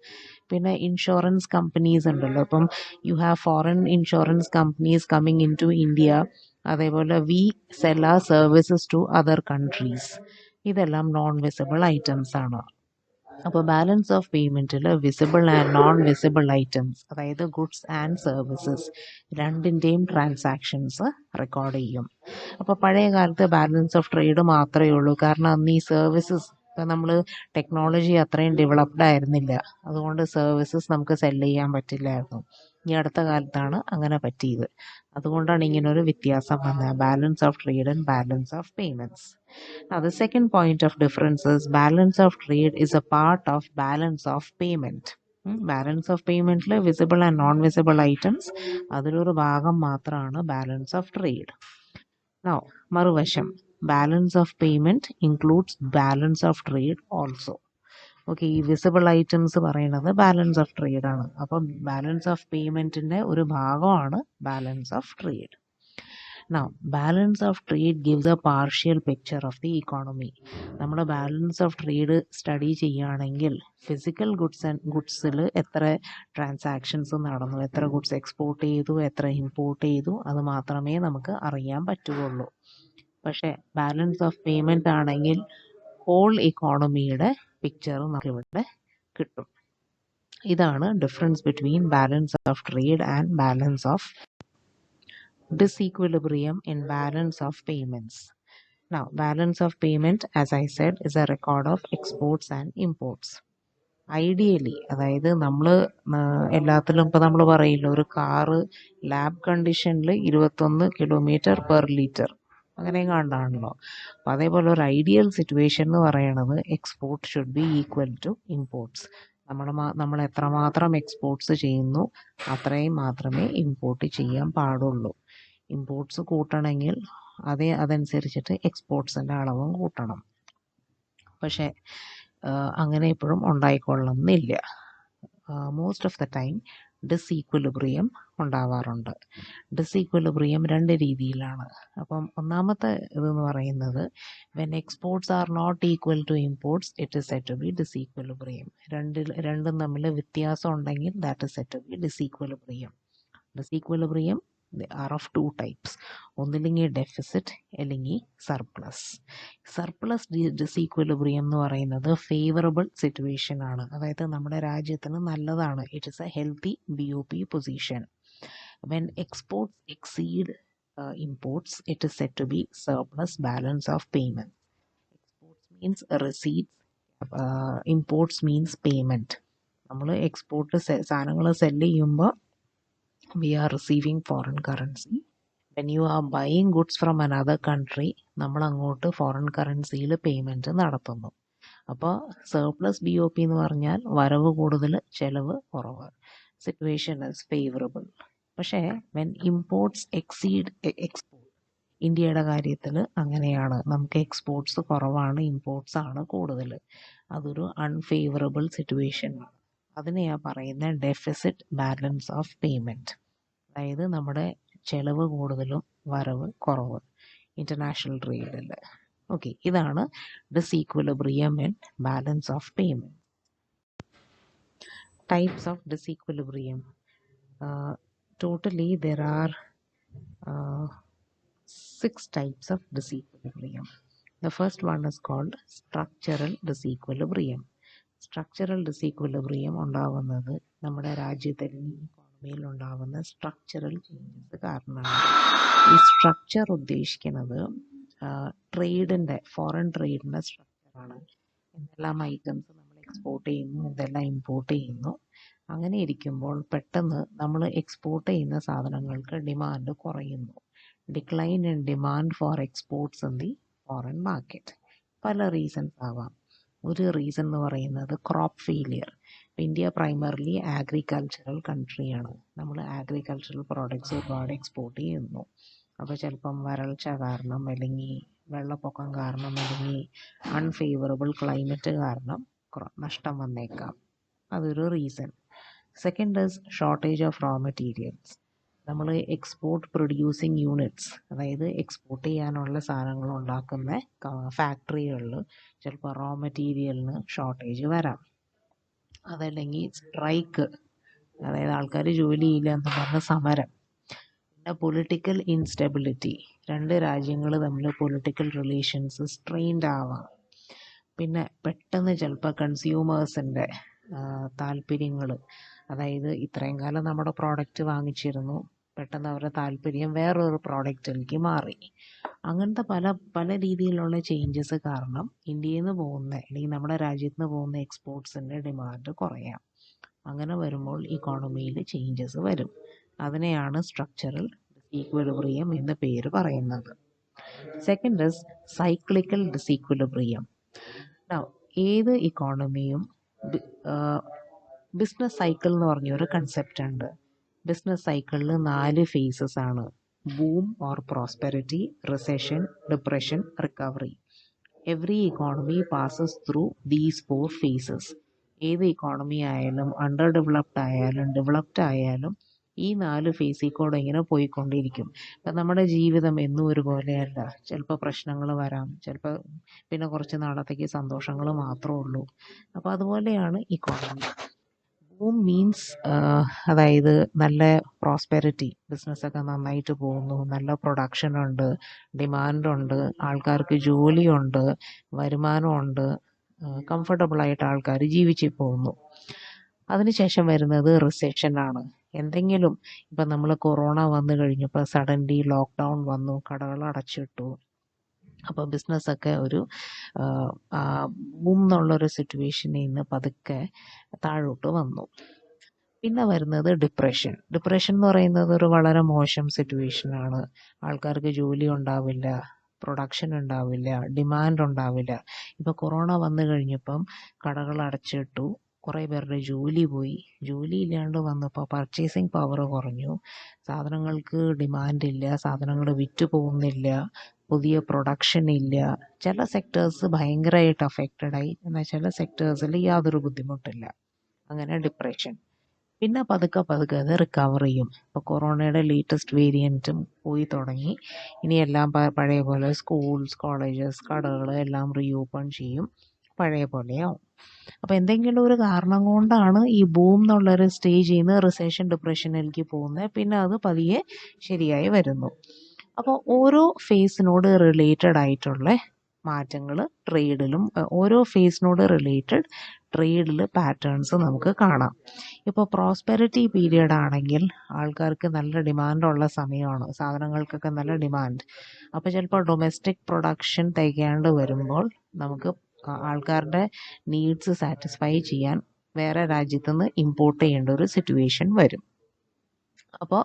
പിന്നെ ഇൻഷുറൻസ് കമ്പനീസ് ഉണ്ടല്ലോ, ഇപ്പം you have foreign insurance companies coming in to India. അതേപോലെ we sell our services to other countries. ഇതെല്ലാം നോൺ വിസിബിൾ ഐറ്റംസ് ആണ്. അപ്പോൾ ബാലൻസ് ഓഫ് പേയ്മെൻറ്റിൽ visible and non visible items, അതായത് ഗുഡ്സ് ആൻഡ് സർവീസസ് രണ്ടിൻ്റെയും transactions record ചെയ്യും. അപ്പോൾ പഴയ കാലത്ത് ബാലൻസ് ഓഫ് ട്രേഡ് മാത്രമേ ഉള്ളൂ. കാരണം അന്ന് ഈ സർവീസസ്, ഇപ്പം നമ്മൾ ടെക്നോളജി അത്രയും ഡെവലപ്ഡ് ആയിരുന്നില്ല, അതുകൊണ്ട് സർവീസസ് നമുക്ക് സെല് ചെയ്യാൻ പറ്റില്ലായിരുന്നു. ഈ അടുത്ത കാലത്താണ് അങ്ങനെ പറ്റിയത്. അതുകൊണ്ടാണ് ഇങ്ങനൊരു വ്യത്യാസം വന്നത്, balance of trade and balance of payments. Now, the second point of difference is balance of trade is a part of balance of payment. Balance of payment le visible and non-visible items അതിലൊരു ഭാഗം മാത്രമാണ് balance of trade. Now, മറുവശം balance of payment includes balance of trade also. Okay, ഈ visible items പറയുന്നത് balance of trade ആണ്. അപ്പം balance of പേയ്മെൻറ്റിൻ്റെ ഒരു ഭാഗമാണ് balance of trade. Now, balance of trade gives a partial picture of the economy. നമ്മൾ balance of trade study ചെയ്യുകയാണെങ്കിൽ physical ഗുഡ്സിൽ എത്ര transactions നടന്നു, എത്ര ഗുഡ്സ് എക്സ്പോർട്ട് ചെയ്തു, എത്ര ഇമ്പോർട്ട് ചെയ്തു, അത് മാത്രമേ നമുക്ക് അറിയാൻ പറ്റുകയുള്ളൂ. പക്ഷേ ബാലൻസ് ഓഫ് പേയ്മെൻറ്റ് ആണെങ്കിൽ ഹോൾ ഇക്കോണമിയുടെ പിക്ചർ നമുക്കിവിടെ കിട്ടും. ഇതാണ് difference between balance of trade and balance of disequilibrium in balance of payments. Now, balance of payment, as I said, is a record of exports and imports. Ideally, അതായത് നമ്മൾ എല്ലാത്തിലും ഇപ്പോൾ നമ്മൾ പറയില്ല, ഒരു കാറ് ലാബ് കണ്ടീഷനിൽ 21 km/L അങ്ങനെ കണ്ടാണല്ലോ. അപ്പോൾ അതേപോലെ ഒരു ഐഡിയൽ സിറ്റുവേഷൻ എന്ന് പറയണത് export should be equal to imports. നമ്മൾ എത്രമാത്രം എക്സ്പോർട്ട്സ് ചെയ്യുന്നു അത്രയും മാത്രമേ ഇമ്പോർട്ട് ചെയ്യാൻ പാടുള്ളൂ. ഇമ്പോർട്ട്സ് കൂട്ടണമെങ്കിൽ അതനുസരിച്ചിട്ട് എക്സ്പോർട്ട്സിൻ്റെ അളവും കൂട്ടണം. പക്ഷേ അങ്ങനെ എപ്പോഴും ഉണ്ടായിക്കൊള്ളണമെന്നില്ല. Most of the time disequilibrium ഉണ്ടാവാറുണ്ട്. ഡിസീക്വലിബ്രിയം 2 രീതിയിലാണ്. അപ്പം ഒന്നാമത്തെ ഇതെന്ന് പറയുന്നത് when exports are not equal to imports it is set to be disequilibrium. രണ്ടും തമ്മിൽ വ്യത്യാസം ഉണ്ടെങ്കിൽ that is set to be disequilibrium. Disequilibrium are of 2 types. ഒന്നില്ലെങ്കിൽ ഡെഫിസിറ്റ് അല്ലെങ്കിൽ സർപ്ലസ്. സർപ്ലസ് ഡിസീക്വലിബ്രിയം എന്ന് പറയുന്നത് ഫേവറബിൾ സിറ്റുവേഷൻ ആണ്. അതായത് നമ്മുടെ രാജ്യത്തിന് നല്ലതാണ്. It is a healthy BOP position. When exports exceed imports it is said to be surplus balance of payment. Exports means receipts, imports means payment. നമ്മൾ export സാധനങ്ങൾ cell ചെയ്യുമ്പോൾ we are receiving foreign currency. When you are buying goods from another country നമ്മൾ അങ്ങോട്ട് foreign കറൻസിയിൽ payment നടത്തുന്നു. അപ്പോൾ surplus BOP എന്ന് പറഞ്ഞാൽ വരവ് കൂടുതൽ ചെലവ് കുറവ്. Situation is favourable. പക്ഷേ വെൻ ഇമ്പോർട്ട്സ് എക്സീഡ് എക്സ്പോർട്ട്, ഇന്ത്യയുടെ കാര്യത്തിൽ അങ്ങനെയാണ്. നമുക്ക് എക്സ്പോർട്ട്സ് കുറവാണ്, ഇമ്പോർട്ട്സ് ആണ് കൂടുതൽ. അതൊരു അൺഫേവറബിൾ സിറ്റുവേഷൻ ആണ്. അതിനെയാണ് പറയുന്നത് ഡെഫിസിറ്റ് ബാലൻസ് ഓഫ് പേയ്മെൻറ്റ്. അതായത് നമ്മുടെ ചെലവ് കൂടുതലും വരവ് കുറവ് ഇൻ്റർനാഷണൽ ട്രേഡിൽ. ഓക്കെ, ഇതാണ് disequilibrium and balance of payment. Types of disequilibrium. Totally there are 6 types of disequilibrium. The first one is called structural disequilibrium. Structural disequilibrium ഉണ്ടാവുന്നത് നമ്മുടെ രാജ്യത്തിൽ ഇക്കോണമിയിൽ ഉണ്ടാവുന്ന സ്ട്രക്ചറൽ ചേഞ്ചസ് കാരണമാണ്. ഈ സ്ട്രക്ചർ ഉദ്ദേശിക്കുന്നത് ട്രേഡിൻ്റെ, ഫോറിൻ ട്രേഡിൻ്റെ സ്ട്രക്ചറാണ്. എന്തെല്ലാം ഐറ്റംസ് നമ്മൾ എക്സ്പോർട്ട് ചെയ്യുന്നു, എന്തെല്ലാം ഇമ്പോർട്ട് ചെയ്യുന്നു. അങ്ങനെ ഇരിക്കുമ്പോൾ പെട്ടെന്ന് നമ്മൾ എക്സ്പോർട്ട് ചെയ്യുന്ന സാധനങ്ങൾക്ക് ഡിമാൻഡ് കുറയുന്നു. Decline in demand for exports in the foreign market. പല റീസൺസ് ആവാം. ഒരു റീസൺ എന്ന് പറയുന്നത് crop failure. India primarily agricultural കൺട്രിയാണ്. നമ്മൾ ആഗ്രികൾച്ചറൽ പ്രോഡക്ട്സ് ഒരുപാട് എക്സ്പോർട്ട് ചെയ്യുന്നു. അപ്പോൾ ചിലപ്പം വരൾച്ച കാരണം, അല്ലെങ്കിൽ വെള്ളപ്പൊക്കം കാരണം, അല്ലെങ്കിൽ അൺഫേവറബിൾ ക്ലൈമറ്റ് കാരണം നഷ്ടം വന്നേക്കാം. അതൊരു reason. Second is shortage of raw materials. നമ്മൾ എക്സ്പോർട്ട് പ്രൊഡ്യൂസിങ് യൂണിറ്റ്സ്, അതായത് എക്സ്പോർട്ട് ചെയ്യാനുള്ള സാധനങ്ങൾ ഉണ്ടാക്കുന്ന ഫാക്ടറികളിൽ ചിലപ്പോൾ റോ മെറ്റീരിയലിന് ഷോർട്ടേജ് വരാം. അതല്ലെങ്കിൽ സ്ട്രൈക്ക്, അതായത് ആൾക്കാർ ജോലി ചെയ്യില്ല എന്ന് പറഞ്ഞ സമരം. പിന്നെ പൊളിറ്റിക്കൽ ഇൻസ്റ്റെബിലിറ്റി, 2 രാജ്യങ്ങൾ തമ്മിൽ പൊളിറ്റിക്കൽ റിലേഷൻസ് സ്ട്രെയിൻഡ് ആവാം. പിന്നെ പെട്ടെന്ന് ചിലപ്പോൾ കൺസ്യൂമേഴ്സിൻ്റെ താല്പര്യങ്ങൾ, അതായത് ഇത്രയും കാലം നമ്മുടെ പ്രോഡക്റ്റ് വാങ്ങിച്ചിരുന്നു, പെട്ടെന്ന് അവരുടെ താല്പര്യം വേറൊരു പ്രോഡക്റ്റിലേക്ക് മാറി. അങ്ങനത്തെ പല രീതിയിലുള്ള ചേഞ്ചസ് കാരണം ഇന്ത്യയിൽ നിന്ന് പോകുന്ന, അല്ലെങ്കിൽ നമ്മുടെ രാജ്യത്ത് നിന്ന് പോകുന്ന എക്സ്പോർട്ട്സിൻ്റെ ഡിമാൻഡ് കുറയാം. അങ്ങനെ വരുമ്പോൾ ഇക്കോണമിയിൽ ചേഞ്ചസ് വരും. അതിനെയാണ് സ്ട്രക്ചറൽ ഡിസീക്വലിബ്രിയം എന്ന പേര് പറയുന്നത്. Second is cyclical disequilibrium. ഏത് ഇക്കോണമിയും ബിസിനസ് സൈക്കിൾ എന്ന് പറഞ്ഞൊരു കൺസെപ്റ്റ് ഉണ്ട്. ബിസിനസ് സൈക്കിളിൽ 4 ഫേസസ് ആണ്: boom or prosperity, recession, depression, recovery. Every economy passes through these 4 phases. ഏത് ഇക്കോണമി ആയാലും, അണ്ടർ ഡെവലപ്ഡ് ആയാലും ഡെവലപ്ഡ് ആയാലും, ഈ 4 ഫേസിൽ കൂടെ ഇങ്ങനെ പോയിക്കൊണ്ടിരിക്കും. അപ്പം നമ്മുടെ ജീവിതം എന്നും ഒരുപോലെയല്ല. ചിലപ്പോൾ പ്രശ്നങ്ങൾ വരാം, ചിലപ്പോൾ പിന്നെ കുറച്ച് നാളത്തേക്ക് സന്തോഷങ്ങൾ മാത്രമേ ഉള്ളൂ. അപ്പോൾ അതുപോലെയാണ് ഇക്കോണമി. ബൂം മീൻസ് അതായത് നല്ല പ്രോസ്പെരിറ്റി, ബിസിനസ്സൊക്കെ നന്നായിട്ട് പോകുന്നു, നല്ല പ്രൊഡക്ഷൻ ഉണ്ട്, ഡിമാൻഡുണ്ട്, ആൾക്കാർക്ക് ജോലിയുണ്ട്, വരുമാനമുണ്ട്, കംഫർട്ടബിളായിട്ട് ആൾക്കാർ ജീവിച്ചു പോകുന്നു. അതിനുശേഷം വരുന്നത് റിസെഷനാണ്. എന്തെങ്കിലും ഇപ്പം നമ്മൾ കൊറോണ വന്നു കഴിഞ്ഞപ്പോൾ സഡൻലി ലോക്ക്ഡൗൺ വന്നു, കടകൾ അടച്ചിട്ടു. അപ്പോൾ ബിസിനസ്സൊക്കെ ഒരു ബൂം എന്നുള്ളൊരു സിറ്റുവേഷനിൽ നിന്ന് പതുക്കെ താഴോട്ട് വന്നു. പിന്നെ വരുന്നത് ഡിപ്രഷൻ. ഡിപ്രഷൻ എന്ന് പറയുന്നത് ഒരു വളരെ മോശം സിറ്റുവേഷനാണ്. ആൾക്കാർക്ക് ജോലി ഉണ്ടാവില്ല, പ്രൊഡക്ഷൻ ഉണ്ടാവില്ല, ഡിമാൻഡ് ഉണ്ടാവില്ല. ഇപ്പോൾ കൊറോണ വന്നു കഴിഞ്ഞപ്പം കടകൾ അടച്ചിട്ടു, കുറേ പേരുടെ ജോലി പോയി. ജോലി ഇല്ലാണ്ട് വന്നപ്പോൾ പർച്ചേസിങ് പവർ കുറഞ്ഞു. സാധനങ്ങൾക്ക് ഡിമാൻഡ് ഇല്ല, സാധനങ്ങൾ വിറ്റ് പോകുന്നില്ല, പുതിയ പ്രൊഡക്ഷൻ ഇല്ല. ചില സെക്ടേഴ്സ് ഭയങ്കരമായിട്ട് അഫക്റ്റഡ് ആയി, എന്നാൽ ചില സെക്ടേഴ്സിൽ യാതൊരു ബുദ്ധിമുട്ടില്ല. അങ്ങനെ ഡിപ്രഷൻ. പിന്നെ പതുക്കെ പതുക്കെ അത് റിക്കവർ ചെയ്യും. ഇപ്പോൾ കൊറോണയുടെ ലേറ്റസ്റ്റ് വേരിയൻറ്റും പോയി തുടങ്ങി. ഇനി എല്ലാം പഴയ പോലെ സ്കൂൾസ്, കോളേജസ്, കടകൾ എല്ലാം റീഓപ്പൺ ചെയ്യും, പഴയ പോലെയാവും. അപ്പോൾ എന്തെങ്കിലും ഒരു കാരണം കൊണ്ടാണ് ഈ ബൂം എന്നുള്ളൊരു സ്റ്റേജിൽ നിന്ന് റിസഷൻ ഡിപ്രഷനിലേക്ക് പോകുന്നത്. പിന്നെ അത് പതിയെ ശരിയായി വരുന്നു. അപ്പോൾ ഓരോ ഫേസിനോട് റിലേറ്റഡ് ആയിട്ടുള്ള മാറ്റങ്ങൾ ട്രേഡിലും, ഓരോ ഫേസിനോട് റിലേറ്റഡ് ട്രേഡിൽ പാറ്റേൺസ് നമുക്ക് കാണാം. ഇപ്പോൾ പ്രോസ്പെരിറ്റി പീരിയഡ് ആണെങ്കിൽ ആൾക്കാർക്ക് നല്ല ഡിമാൻഡുള്ള സമയമാണ്, സാധനങ്ങൾക്കൊക്കെ നല്ല ഡിമാൻഡ്. അപ്പോൾ ചിലപ്പോൾ ഡൊമസ്റ്റിക് പ്രൊഡക്ഷൻ തികയാണ്ട് വരുമ്പോൾ നമുക്ക് ആൾക്കാരുടെ നീഡ്സ് സാറ്റിസ്ഫൈ ചെയ്യാൻ വേറെ രാജ്യത്തു നിന്ന് ഇമ്പോർട്ട് ചെയ്യേണ്ട ഒരു സിറ്റുവേഷൻ വരും. അപ്പോൾ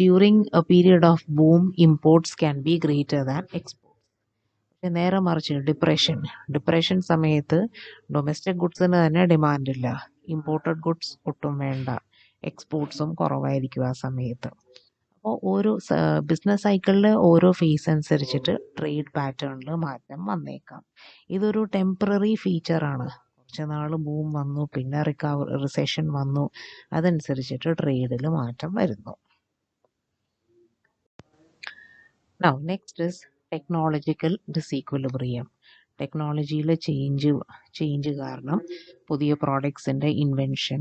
during A period of boom imports can be greater than exports. നേരെ മറിച്ച് ഡിപ്രഷൻ സമയത്ത് ഡൊമസ്റ്റിക് ഗുഡ്സിന് തന്നെ ഡിമാൻഡ് ഇല്ല, ഇമ്പോർട്ടഡ് ഗുഡ്സ് ഒട്ടും വേണ്ട, എക്സ്പോർട്ട്സും കുറവായിരിക്കും ആ സമയത്ത്. അപ്പോൾ ഓരോ ബിസിനസ് സൈക്കിളിലെ ഓരോ ഫേസ് അനുസരിച്ചിട്ട് ട്രേഡ് പാറ്റേണിൽ മാറ്റം വന്നേക്കാം. ഇതൊരു ടെമ്പററി ഫീച്ചറാണ്. കുറച്ച് നാൾ ബൂം വന്നു, പിന്നെ റിസഷൻ വന്നു, അതനുസരിച്ചിട്ട് ട്രേഡിൽ മാറ്റം വരുന്നു. Now next is technological disequilibrium. ടെക്നോളജിയിലെ ചേഞ്ച് കാരണം പുതിയ പ്രോഡക്ട്സിൻ്റെ ഇൻവെൻഷൻ,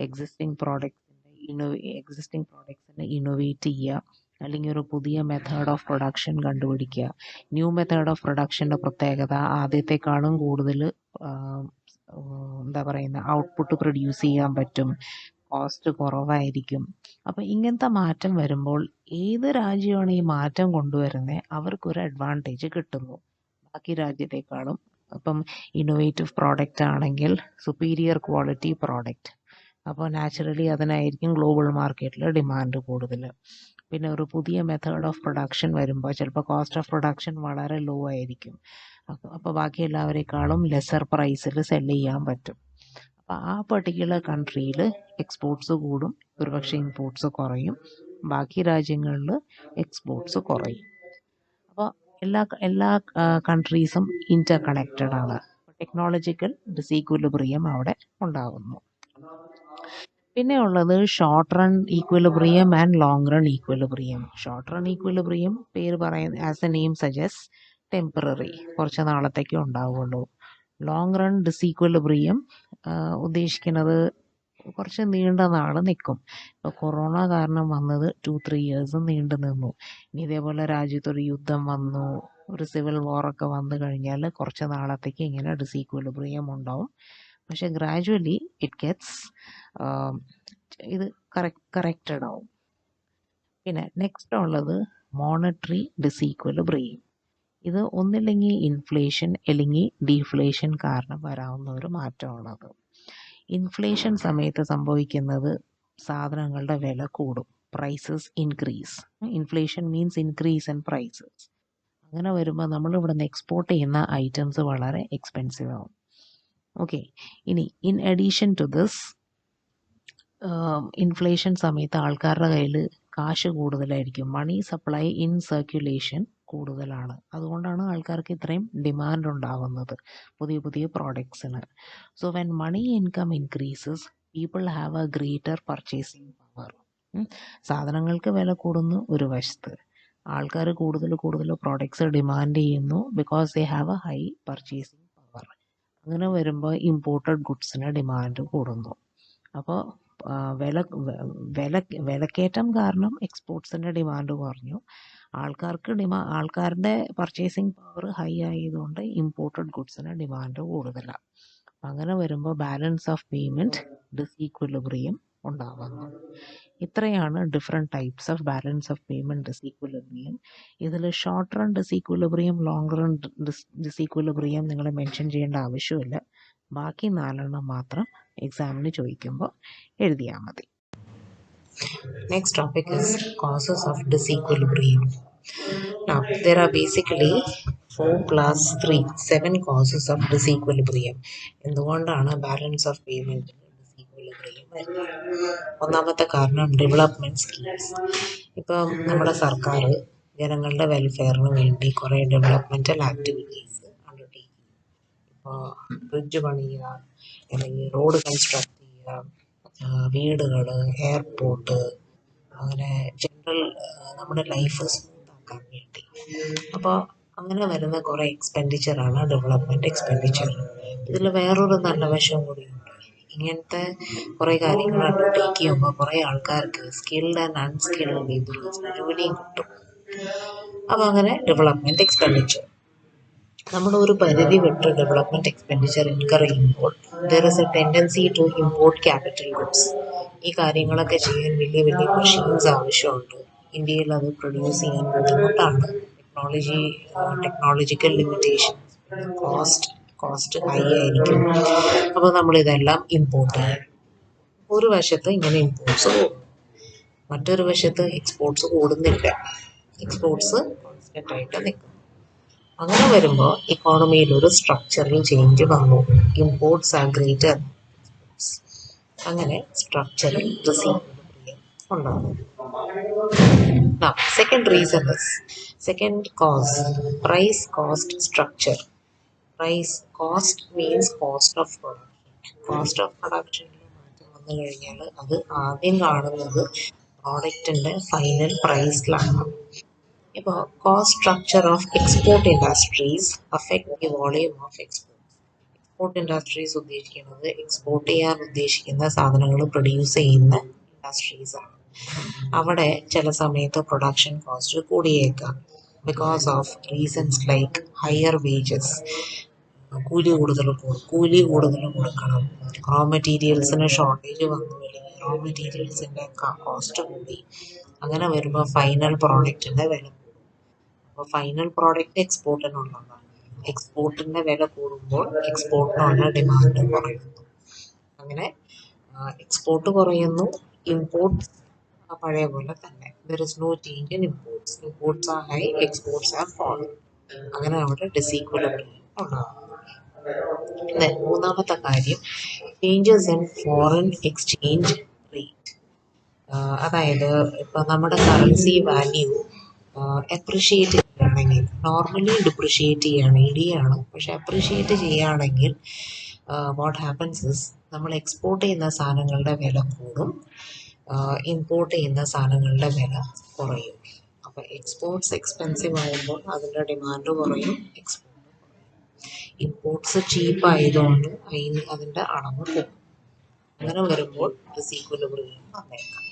എക്സിസ്റ്റിംഗ് പ്രോഡക്ട്സിനെ ഇന്നോവേറ്റ് ചെയ്യുക, അല്ലെങ്കിൽ ഒരു പുതിയ മെത്തേഡ് ഓഫ് പ്രൊഡക്ഷൻ കണ്ടുപിടിക്കുക. ന്യൂ മെത്തേഡ് ഓഫ് പ്രൊഡക്ഷൻ്റെ പ്രത്യേകത ആദ്യത്തെക്കാളും കൂടുതൽ ഔട്ട്പുട്ട് പ്രൊഡ്യൂസ് ചെയ്യാൻ പറ്റും, കോസ്റ്റ് കുറവായിരിക്കും. അപ്പോൾ ഇങ്ങനത്തെ മാറ്റം വരുമ്പോൾ ഏത് രാജ്യമാണ് ഈ മാറ്റം കൊണ്ടുവരുന്നത് അവർക്കൊരു അഡ്വാൻറ്റേജ് കിട്ടുന്നു ബാക്കി രാജ്യത്തെക്കാളും. അപ്പം ഇന്നോവേറ്റീവ് പ്രോഡക്റ്റ് ആണെങ്കിൽ സുപ്പീരിയർ ക്വാളിറ്റി പ്രോഡക്റ്റ്, അപ്പോൾ നാച്ചുറലി അതിനായിരിക്കും ഗ്ലോബൽ മാർക്കറ്റിൽ ഡിമാൻഡ് കൂടുതൽ. പിന്നെ ഒരു പുതിയ മെത്തേഡ് ഓഫ് പ്രൊഡക്ഷൻ വരുമ്പോൾ ചിലപ്പോൾ കോസ്റ്റ് ഓഫ് പ്രൊഡക്ഷൻ വളരെ ലോ ആയിരിക്കും, അപ്പോൾ ബാക്കി എല്ലാവരെക്കാളും ലെസർ പ്രൈസിൽ സെല് ചെയ്യാൻ പറ്റും. അപ്പോൾ ആ പർട്ടിക്കുലർ കൺട്രിയിൽ എക്സ്പോർട്ട്സ് കൂടും, ഒരുപക്ഷെ ഇമ്പോർട്ട്സ് കുറയും, ബാക്കി രാജ്യങ്ങളിൽ എക്സ്പോർട്ട്സ് കുറയും. അപ്പോൾ എല്ലാ കൺട്രീസും ഇൻ്റർ കണക്റ്റഡ് ആണ്. ടെക്നോളജിക്കൽ ഡിസീക്വിലിബ്രിയം അവിടെ ഉണ്ടാകുന്നു. പിന്നെ ഉള്ളത് short run equilibrium and long run equilibrium. Short run equilibrium പേര് പറയുന്ന as A name suggest temporary, കുറച്ച് നാളത്തേക്ക് ഉണ്ടാവുള്ളൂ. ലോങ് റൺ ഡിസീക്വിലിബ്രിയം ഉദ്ദേശിക്കുന്നത് കുറച്ച് നീണ്ട നാൾ നിൽക്കും. ഇപ്പോൾ കൊറോണ കാരണം വന്നത് 2-3 years നീണ്ടു നിന്നു. ഇനി ഇതേപോലെ രാജ്യത്തൊരു യുദ്ധം വന്നു, ഒരു സിവിൽ വാറൊക്കെ വന്നു കഴിഞ്ഞാൽ കുറച്ച് നാളത്തേക്ക് ഇങ്ങനെ ഡിസീക്വിലിബ്രിയം ഉണ്ടാവും. പക്ഷെ ഗ്രാജുവലി ഇറ്റ് ഗെറ്റ്സ് ഇത് കറക്റ്റഡ് ആവും. പിന്നെ നെക്സ്റ്റ് ഉള്ളത് മോണിറ്ററി ഡിസീക്വിലിബ്രിയം. ഇത് ഒന്നില്ലെങ്കിൽ ഇൻഫ്ലേഷൻ അല്ലെങ്കിൽ ഡീഫ്ലേഷൻ കാരണം വരാവുന്ന ഒരു മാറ്റമാണത്. ഇൻഫ്ലേഷൻ സമയത്ത് സംഭവിക്കുന്നത് സാധനങ്ങളുടെ വില കൂടും, prices increase. Inflation means increase in prices. അങ്ങനെ വരുമ്പോൾ നമ്മളിവിടെ നിന്ന് എക്സ്പോർട്ട് ചെയ്യുന്ന ഐറ്റംസ് വളരെ എക്സ്പെൻസീവ് ആവും. ഓക്കെ, ഇനി in addition to this inflation സമയത്ത് ആൾക്കാരുടെ കയ്യിൽ കാശ് കൂടുതലായിരിക്കും, മണി സപ്ലൈ ഇൻ സർക്യുലേഷൻ കൂടുതലാണ്. അതുകൊണ്ടാണ് ആൾക്കാർക്ക് ഇത്രയും ഡിമാൻഡ് ഉണ്ടാകുന്നത് പുതിയ പുതിയ പ്രോഡക്ട്സിന്. So when money income increases people have a greater purchasing power. സാധനങ്ങൾക്ക് വില കൂടുന്നു ഒരു വശത്ത്, ആൾക്കാർ കൂടുതൽ പ്രോഡക്ട്സ് ഡിമാൻഡ് ചെയ്യുന്നു because they have a high purchasing power. അങ്ങനെ വരുമ്പോൾ ഇമ്പോർട്ടഡ് ഗുഡ്സിന് ഡിമാൻഡ് കൂടുന്നു. അപ്പോൾ വിലക്കയറ്റം കാരണം എക്സ്പോർട്ട്സിൻ്റെ ഡിമാൻഡ് കുറഞ്ഞു, ആൾക്കാരുടെ പർച്ചേസിങ് പവർ ഹൈ ആയതുകൊണ്ട് ഇമ്പോർട്ടഡ് ഗുഡ്സിന് ഡിമാൻഡ് കൂടുതലാണ്. അങ്ങനെ വരുമ്പോൾ ബാലൻസ് ഓഫ് പേയ്മെൻറ്റ് ഡിസീക്വിലിബ്രിയം ഉണ്ടാകുന്നു. ഇത്രയാണ് different types of balance of payment disequilibrium. ഇതിൽ short run disequilibrium, long run disequilibrium നിങ്ങൾ മെൻഷൻ ചെയ്യേണ്ട ആവശ്യമില്ല. ബാക്കി 4 മാത്രം എക്സാമിന് ചോദിക്കുമ്പോൾ എഴുതിയാൽ മതി. Next topic is causes of disequilibrium. Now, there are basically 4+3 7 causes of disequilibrium. എന്തുകൊണ്ടാണ് ബാലൻസ് ഓഫ് പേയ്മെന്റ് ഡിസീക്വലിബ്രിയം വരുന്നത്? ഒന്നാമത്തെ കാരണം ഡെവലപ്മെന്റ് സ്കീംസ്. ഇപ്പം നമ്മുടെ സർക്കാർ ജനങ്ങളുടെ വെൽഫെയറിന് വേണ്ടി കുറേ ഡെവലപ്മെന്റൽ ആക്ടിവിറ്റീസ് അണ്ടർടേക്ക്. ഇപ്പോൾ ബ്രിഡ്ജ് പണിയുക, അല്ലെങ്കിൽ റോഡ് കൺസ്ട്രക്ട് ചെയ്യുക, വീടുകൾ, എയർപോർട്ട്, അങ്ങനെ ജനറൽ നമ്മുടെ ലൈഫ് സ്മൂത്ത് ആക്കാൻ വേണ്ടി. അപ്പോൾ അങ്ങനെ വരുന്ന കുറേ എക്സ്പെൻഡിച്ചറാണ് ഡെവലപ്മെന്റ് എക്സ്പെൻഡിച്ചർ. ഇതിൽ വേറൊരു നല്ല വശം കൂടിയുണ്ട്. ഇങ്ങനത്തെ കുറേ കാര്യങ്ങൾ അണ്ടർടേക്ക് ചെയ്യുമ്പോൾ കുറേ ആൾക്കാർക്ക് സ്കിൽഡ് ആൻഡ് അൺസ്കിൽഡ് ലേബേഴ്സ് ജോലിയും കിട്ടും. അപ്പം അങ്ങനെ ഡെവലപ്മെന്റ് എക്സ്പെൻഡിച്ചർ നമ്മൾ ഒരു പരിധി വിട്ട് ഡെവലപ്മെന്റ് എക്സ്പെൻഡിച്ചർ ഇൻകർ ചെയ്യുമ്പോൾ there is a tendency to import capital goods. ഈ കാര്യങ്ങളൊക്കെ ചെയ്യാൻ വലിയ വലിയ മെഷീൻസ് ആവശ്യമുണ്ട്. ഇന്ത്യയിൽ അത് പ്രൊഡ്യൂസ് ചെയ്യാൻ ബുദ്ധിമുട്ടാണ്. ടെക്നോളജിക്കൽ ലിമിറ്റേഷൻസ്, കോസ്റ്റ് ഹൈ ആയിരിക്കും. അപ്പോൾ നമ്മളിതെല്ലാം ഇമ്പോർട്ട് ചെയ്യും. ഒരു വശത്ത് ഇങ്ങനെ ഇമ്പോർട്ട്സ് കൂടും, മറ്റൊരു വശത്ത് എക്സ്പോർട്സ് കൂടുന്നില്ല. എക്സ്പോർട്സ് കോൺസ്റ്റന്റ് ആയിട്ട് നിൽക്കും. അങ്ങനെ വരുമ്പോൾ ഇക്കോണമിയിൽ ഒരു സ്ട്രക്ചറൽ ചേഞ്ച് വന്നു. Imports are greater than exports. അങ്ങനെ സ്ട്രക്ചറൽ ഡിസീക്വലിബ്രിയം ഉണ്ടാകും. Now, second cause, price cost structure. Price cost means cost of production. Cost of production മാറ്റം വന്നു കഴിഞ്ഞാൽ അത് ആദ്യം കാണുന്നത് പ്രോഡക്റ്റിന്റെ ഫൈനൽ പ്രൈസിലാണ്. ഇപ്പോൾ cost structure of export industries affect the volume of exports. Export industries ഉദ്ദേശിക്കുന്നത് എക്സ്പോർട്ട് ചെയ്യാൻ ഉദ്ദേശിക്കുന്ന സാധനങ്ങൾ പ്രൊഡ്യൂസ് ചെയ്യുന്ന ഇൻഡസ്ട്രീസ് ആണ്. അവിടെ ചില സമയത്ത് പ്രൊഡക്ഷൻ കോസ്റ്റ് കൂടിയേക്കാം. Because of reasons like higher wages, കൂലി കൂടുതൽ കൊടുക്കണം, റോ മെറ്റീരിയൽസിന് ഷോർട്ടേജ് വന്നു, അല്ലെങ്കിൽ റോ മെറ്റീരിയൽസിൻ്റെ കോസ്റ്റ് കൂടി. അങ്ങനെ വരുമ്പോൾ ഫൈനൽ പ്രോഡക്റ്റിൻ്റെ വില കൂടും. അപ്പോൾ ഫൈനൽ പ്രോഡക്റ്റ് എക്സ്പോർട്ടിനുള്ളതാണ്. എക്സ്പോർട്ടിൻ്റെ വില കൂടുമ്പോൾ എക്സ്പോർട്ടിനുള്ള ഡിമാൻഡ് കുറയുന്നു. അങ്ങനെ എക്സ്പോർട്ട് കുറയുന്നു, ഇമ്പോർട്ട് പഴയ പോലെ തന്നെ. There is no change in imports. Imports are high, exports are follow. അങ്ങനെ അവിടെ ഡിസീക്വലിബ്രിയം ഉണ്ടാകും. മൂന്നാമത്തെ കാര്യം changes in foreign exchange rate. അതായത് ഇപ്പം നമ്മുടെ കറൻസി വാല്യൂ അപ്രിഷിയേറ്റ് ചെയ്യുകയാണെങ്കിൽ, നോർമലി ഡിപ്രിഷിയേറ്റ് ചെയ്യുകയാണ്, ഇടിയാണ്, പക്ഷെ അപ്രിഷിയേറ്റ് ചെയ്യുകയാണെങ്കിൽ വാട്ട് ഹാപ്പൻസ് ഇസ് നമ്മൾ എക്സ്പോർട്ട് ചെയ്യുന്ന സാധനങ്ങളുടെ വില കൂടും, ഇമ്പോർട്ട് ചെയ്യുന്ന സാധനങ്ങളുടെ വില കുറയും. അപ്പോൾ എക്സ്പോർട്ട്സ് എക്സ്പെൻസീവ് ആകുമ്പോൾ അതിൻ്റെ ഡിമാൻഡ് കുറയും, എക്സ്പോർട്ട് കുറയും. ഇമ്പോർട്ട്സ് ചീപ്പ് ആയതുകൊണ്ട് അതിൻ്റെ അളവ് പോകും. അങ്ങനെ വരുമ്പോൾ ഡിസീക്വലിബ്രിയം വന്നേക്കാം.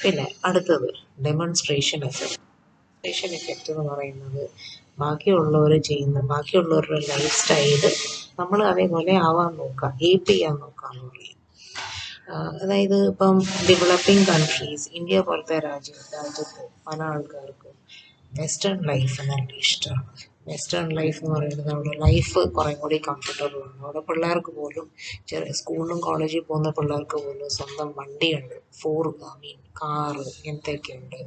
പിന്നെ അടുത്തത് ഡെമോൺസ്ട്രേഷൻ എഫക്റ്റ്. ഡെമോൺസ്ട്രേഷൻ എഫക്റ്റ് എന്ന് പറയുന്നത് ബാക്കിയുള്ളവരുടെ ലൈഫ് സ്റ്റൈല് നമ്മൾ അതേപോലെ ആവാൻ നോക്കുക, ഏപ്പ് ചെയ്യാൻ നോക്കുക എന്ന് പറയും. അതായത് ഇപ്പം ഡെവലപ്പിംഗ് കൺട്രീസ്, ഇന്ത്യ പോലത്തെ രാജ്യത്ത് പല ആൾക്കാർക്കും വെസ്റ്റേൺ ലൈഫ് നല്ല ഇഷ്ടമാണ്. വെസ്റ്റേൺ ലൈഫ് എന്ന് പറയുന്നത് അവിടെ ലൈഫ് കുറേ കൂടി കംഫർട്ടബിൾ ആണ്. അവിടെ പിള്ളേർക്ക് പോലും സ്കൂളിലും കോളേജിൽ പോകുന്ന പിള്ളേർക്ക് പോലും സ്വന്തം വണ്ടിയുണ്ട്, കാറ് ഇങ്ങനത്തെയൊക്കെ ഉണ്ട്.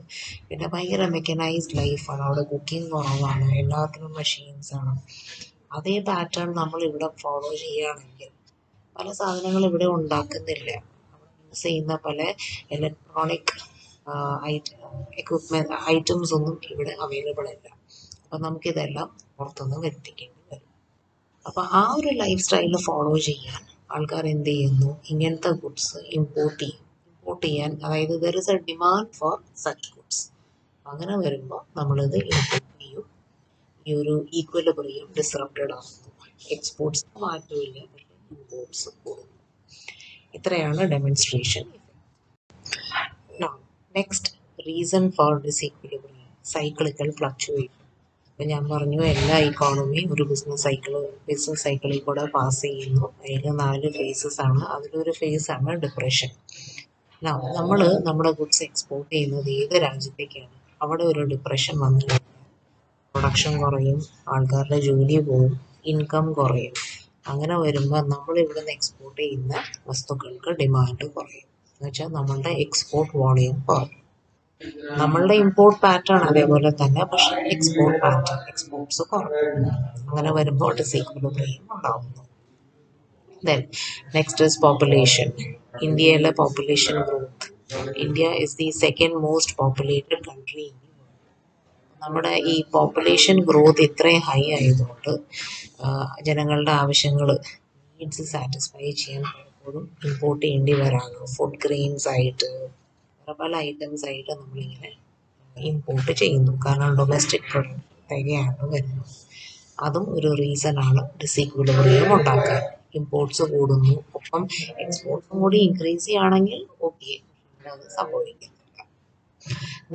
പിന്നെ ഭയങ്കര മെക്കനൈസ്ഡ് ലൈഫാണ്. അവിടെ കുക്കിംഗ് കുറവാണ്, എല്ലാത്തിനും മെഷീൻസാണ്. അതേ പാറ്റേൺ നമ്മൾ ഇവിടെ ഫോളോ ചെയ്യുകയാണെങ്കിൽ പല സാധനങ്ങൾ ഇവിടെ ഉണ്ടാക്കുന്നില്ല. യൂസ് ചെയ്യുന്ന പല ഇലക്ട്രോണിക് ഐറ്റംസ് ഒന്നും ഇവിടെ അവൈലബിൾ അല്ല. അപ്പം നമുക്കിതെല്ലാം പുറത്തുനിന്ന് വരുത്തിക്കേണ്ടി വരും. അപ്പം ആ ഒരു ലൈഫ് സ്റ്റൈല് ഫോളോ ചെയ്യാൻ ആൾക്കാർ എന്ത് ചെയ്യുന്നു, ഇങ്ങനത്തെ ഗുഡ്സ് ഇമ്പോർട്ട് ചെയ്യാൻ, അതായത് there is a demand for such goods. അങ്ങനെ വരുമ്പോൾ നമ്മളിത് ഇമ്പോർട്ട് ചെയ്യും. ഈ ഒരു ഈക്വലിബ്രിയം ഡിസ്റപ്റ്റഡ് ആകുന്നു. എക്സ്പോർട്സ് മാറ്റമില്ല, ഇമ്പോർട്ട്സ് കൂടുന്നു. ഇത്രയാണ് demonstration. Next reason for disequilibrium, cyclical fluctuation. ഇപ്പം ഞാൻ പറഞ്ഞു എല്ലാ ഇക്കോണമിയും ഒരു ബിസിനസ് സൈക്കിളിൽ കൂടെ പാസ് ചെയ്യുന്നു. അതിൽ 4 ഫേസസ് ആണ്. അതിലൊരു ഫേസാണ് ഡിപ്രഷൻ. നമ്മൾ നമ്മുടെ ഗുഡ്സ് എക്സ്പോർട്ട് ചെയ്യുന്നത് ഏത് രാജ്യത്തേക്കാണ്, അവിടെ ഒരു ഡിപ്രഷൻ വന്നു കഴിഞ്ഞാൽ പ്രൊഡക്ഷൻ കുറയും, ആൾക്കാരുടെ ജോലി പോവും, ഇൻകം കുറയും. അങ്ങനെ വരുമ്പോൾ നമ്മൾ ഇവിടുന്ന് എക്സ്പോർട്ട് ചെയ്യുന്ന വസ്തുക്കൾക്ക് ഡിമാൻഡ് കുറയും. എന്നുവെച്ചാൽ നമ്മളുടെ എക്സ്പോർട്ട് വോളിയം കുറയും. നമ്മളുടെ ഇമ്പോർട്ട് പാറ്റേൺ അതേപോലെ തന്നെ, പക്ഷെ എക്സ്പോർട്ട് പാറ്റേൺ എക്സ്പോർട്ട്സ് കുറയും. അങ്ങനെ വരുമ്പോൾ ഡിസീക്വലിബ്രിയം ഉണ്ടാകുന്നു. Then next is population. ഇന്ത്യയിലെ population growth. India is the second most populated country in the world. നമ്മുടെ ഈ പോപ്പുലേഷൻ ഗ്രോത്ത് ഇത്രയും ഹൈ ആയതുകൊണ്ട് ജനങ്ങളുടെ ആവശ്യങ്ങൾ നീഡ്സ് സാറ്റിസ്ഫൈ ചെയ്യാൻ പലപ്പോഴും ഇമ്പോർട്ട് ചെയ്യേണ്ടി വരാണ്. ഫുഡ് ഗ്രെയിൻസ് ആയിട്ട് പല ഐറ്റംസ് ആയിട്ട് നമ്മളിങ്ങനെ ഇമ്പോർട്ട് ചെയ്യുന്നു. കാരണം ഡൊമസ്റ്റിക് പ്രൊഡക്റ്റ് തികയാണ്ട് വരുന്നു. അതും ഒരു റീസൺ ആണ് ഡിസീക്വിലിബ്രിയം ഉണ്ടാക്കാൻ. ഇമ്പോർട്ട്സ് കൂടുന്നു, ഒപ്പം എക്സ്പോർട്സും കൂടി ഇൻക്രീസ് ചെയ്യുകയാണെങ്കിൽ ഓക്കെ, അത് സംഭവിക്കുന്നില്ല.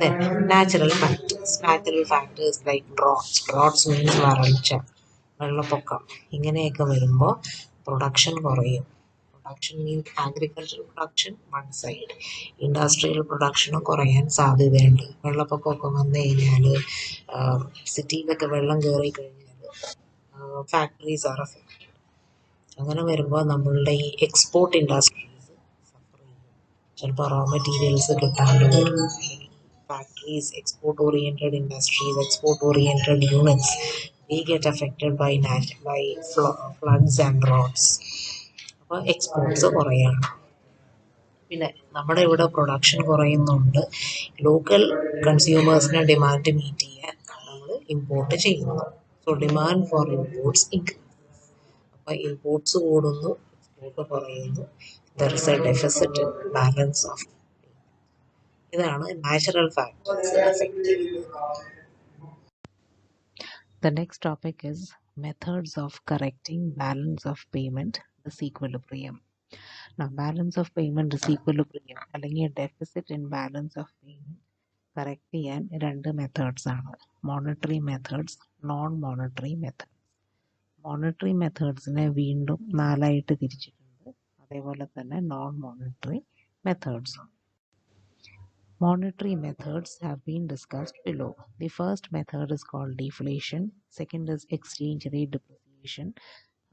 Then natural factors. Natural factors like droughts. Droughts means വരൾച്ച, വെള്ളപ്പൊക്കം. ഇങ്ങനെയൊക്കെ വരുമ്പോൾ പ്രൊഡക്ഷൻ കുറയും. Production means agricultural production one side, industrial പ്രൊഡക്ഷനും കുറയാൻ സാധ്യതയുണ്ട്. വെള്ളപ്പൊക്കമൊക്കെ വന്നു കഴിഞ്ഞാൽ സിറ്റിയിലൊക്കെ വെള്ളം കയറി കഴിഞ്ഞാൽ ഫാക്ടറീസ് ആർ എഫക്റ്റഡ്. അങ്ങനെ വരുമ്പോൾ നമ്മളുടെ ഈ എക്സ്പോർട്ട് ഇൻഡസ്ട്രീസ് സഫർ ചെയ്യും. ചിലപ്പോൾ റോ മെറ്റീരിയൽസ് കിട്ടാണ്ട് വരും. Factories, export oriented industries, export oriented units, they get affected by floods and droughts. അപ്പോൾ എക്സ്പോർട്ട്സ് കുറയാണ്. പിന്നെ നമ്മുടെ ഇവിടെ പ്രൊഡക്ഷൻ കുറയുന്നുണ്ട്. ലോക്കൽ കൺസ്യൂമേഴ്സിനെ ഡിമാൻഡ് മീറ്റ് ചെയ്യാൻ നമ്മൾ ഇമ്പോർട്ട് ചെയ്യുന്നു. So demand for imports increase. അപ്പോൾ ഇമ്പോർട്ട്സ് കൂടുന്നു, എക്സ്പോർട്ട് കുറയുന്നു. There is A deficit in balance of. ഇതാണ് നാച്ചുറൽ ഫാക്ടേഴ്സ് എഫക്റ്റ് ചെയ്യുന്നത്. The next topic is methods of correcting balance of payment disequilibrium. Now, balance of payment disequilibrium അല്ലെങ്കിൽ deficit in balance of payment correct ചെയ്യാൻ രണ്ട് methods ആണ്. Monetary methods, non monetary methods. Monetary മെത്തേഡ്സിനെ വീണ്ടും 4ആയിട്ട് തിരിച്ചിട്ടുണ്ട്. അതേപോലെ തന്നെ നോൺ മോണിറ്ററി മെത്തേഡ്സും. Monetary methods have been discussed below. The first method is called deflation. Second is exchange rate depreciation.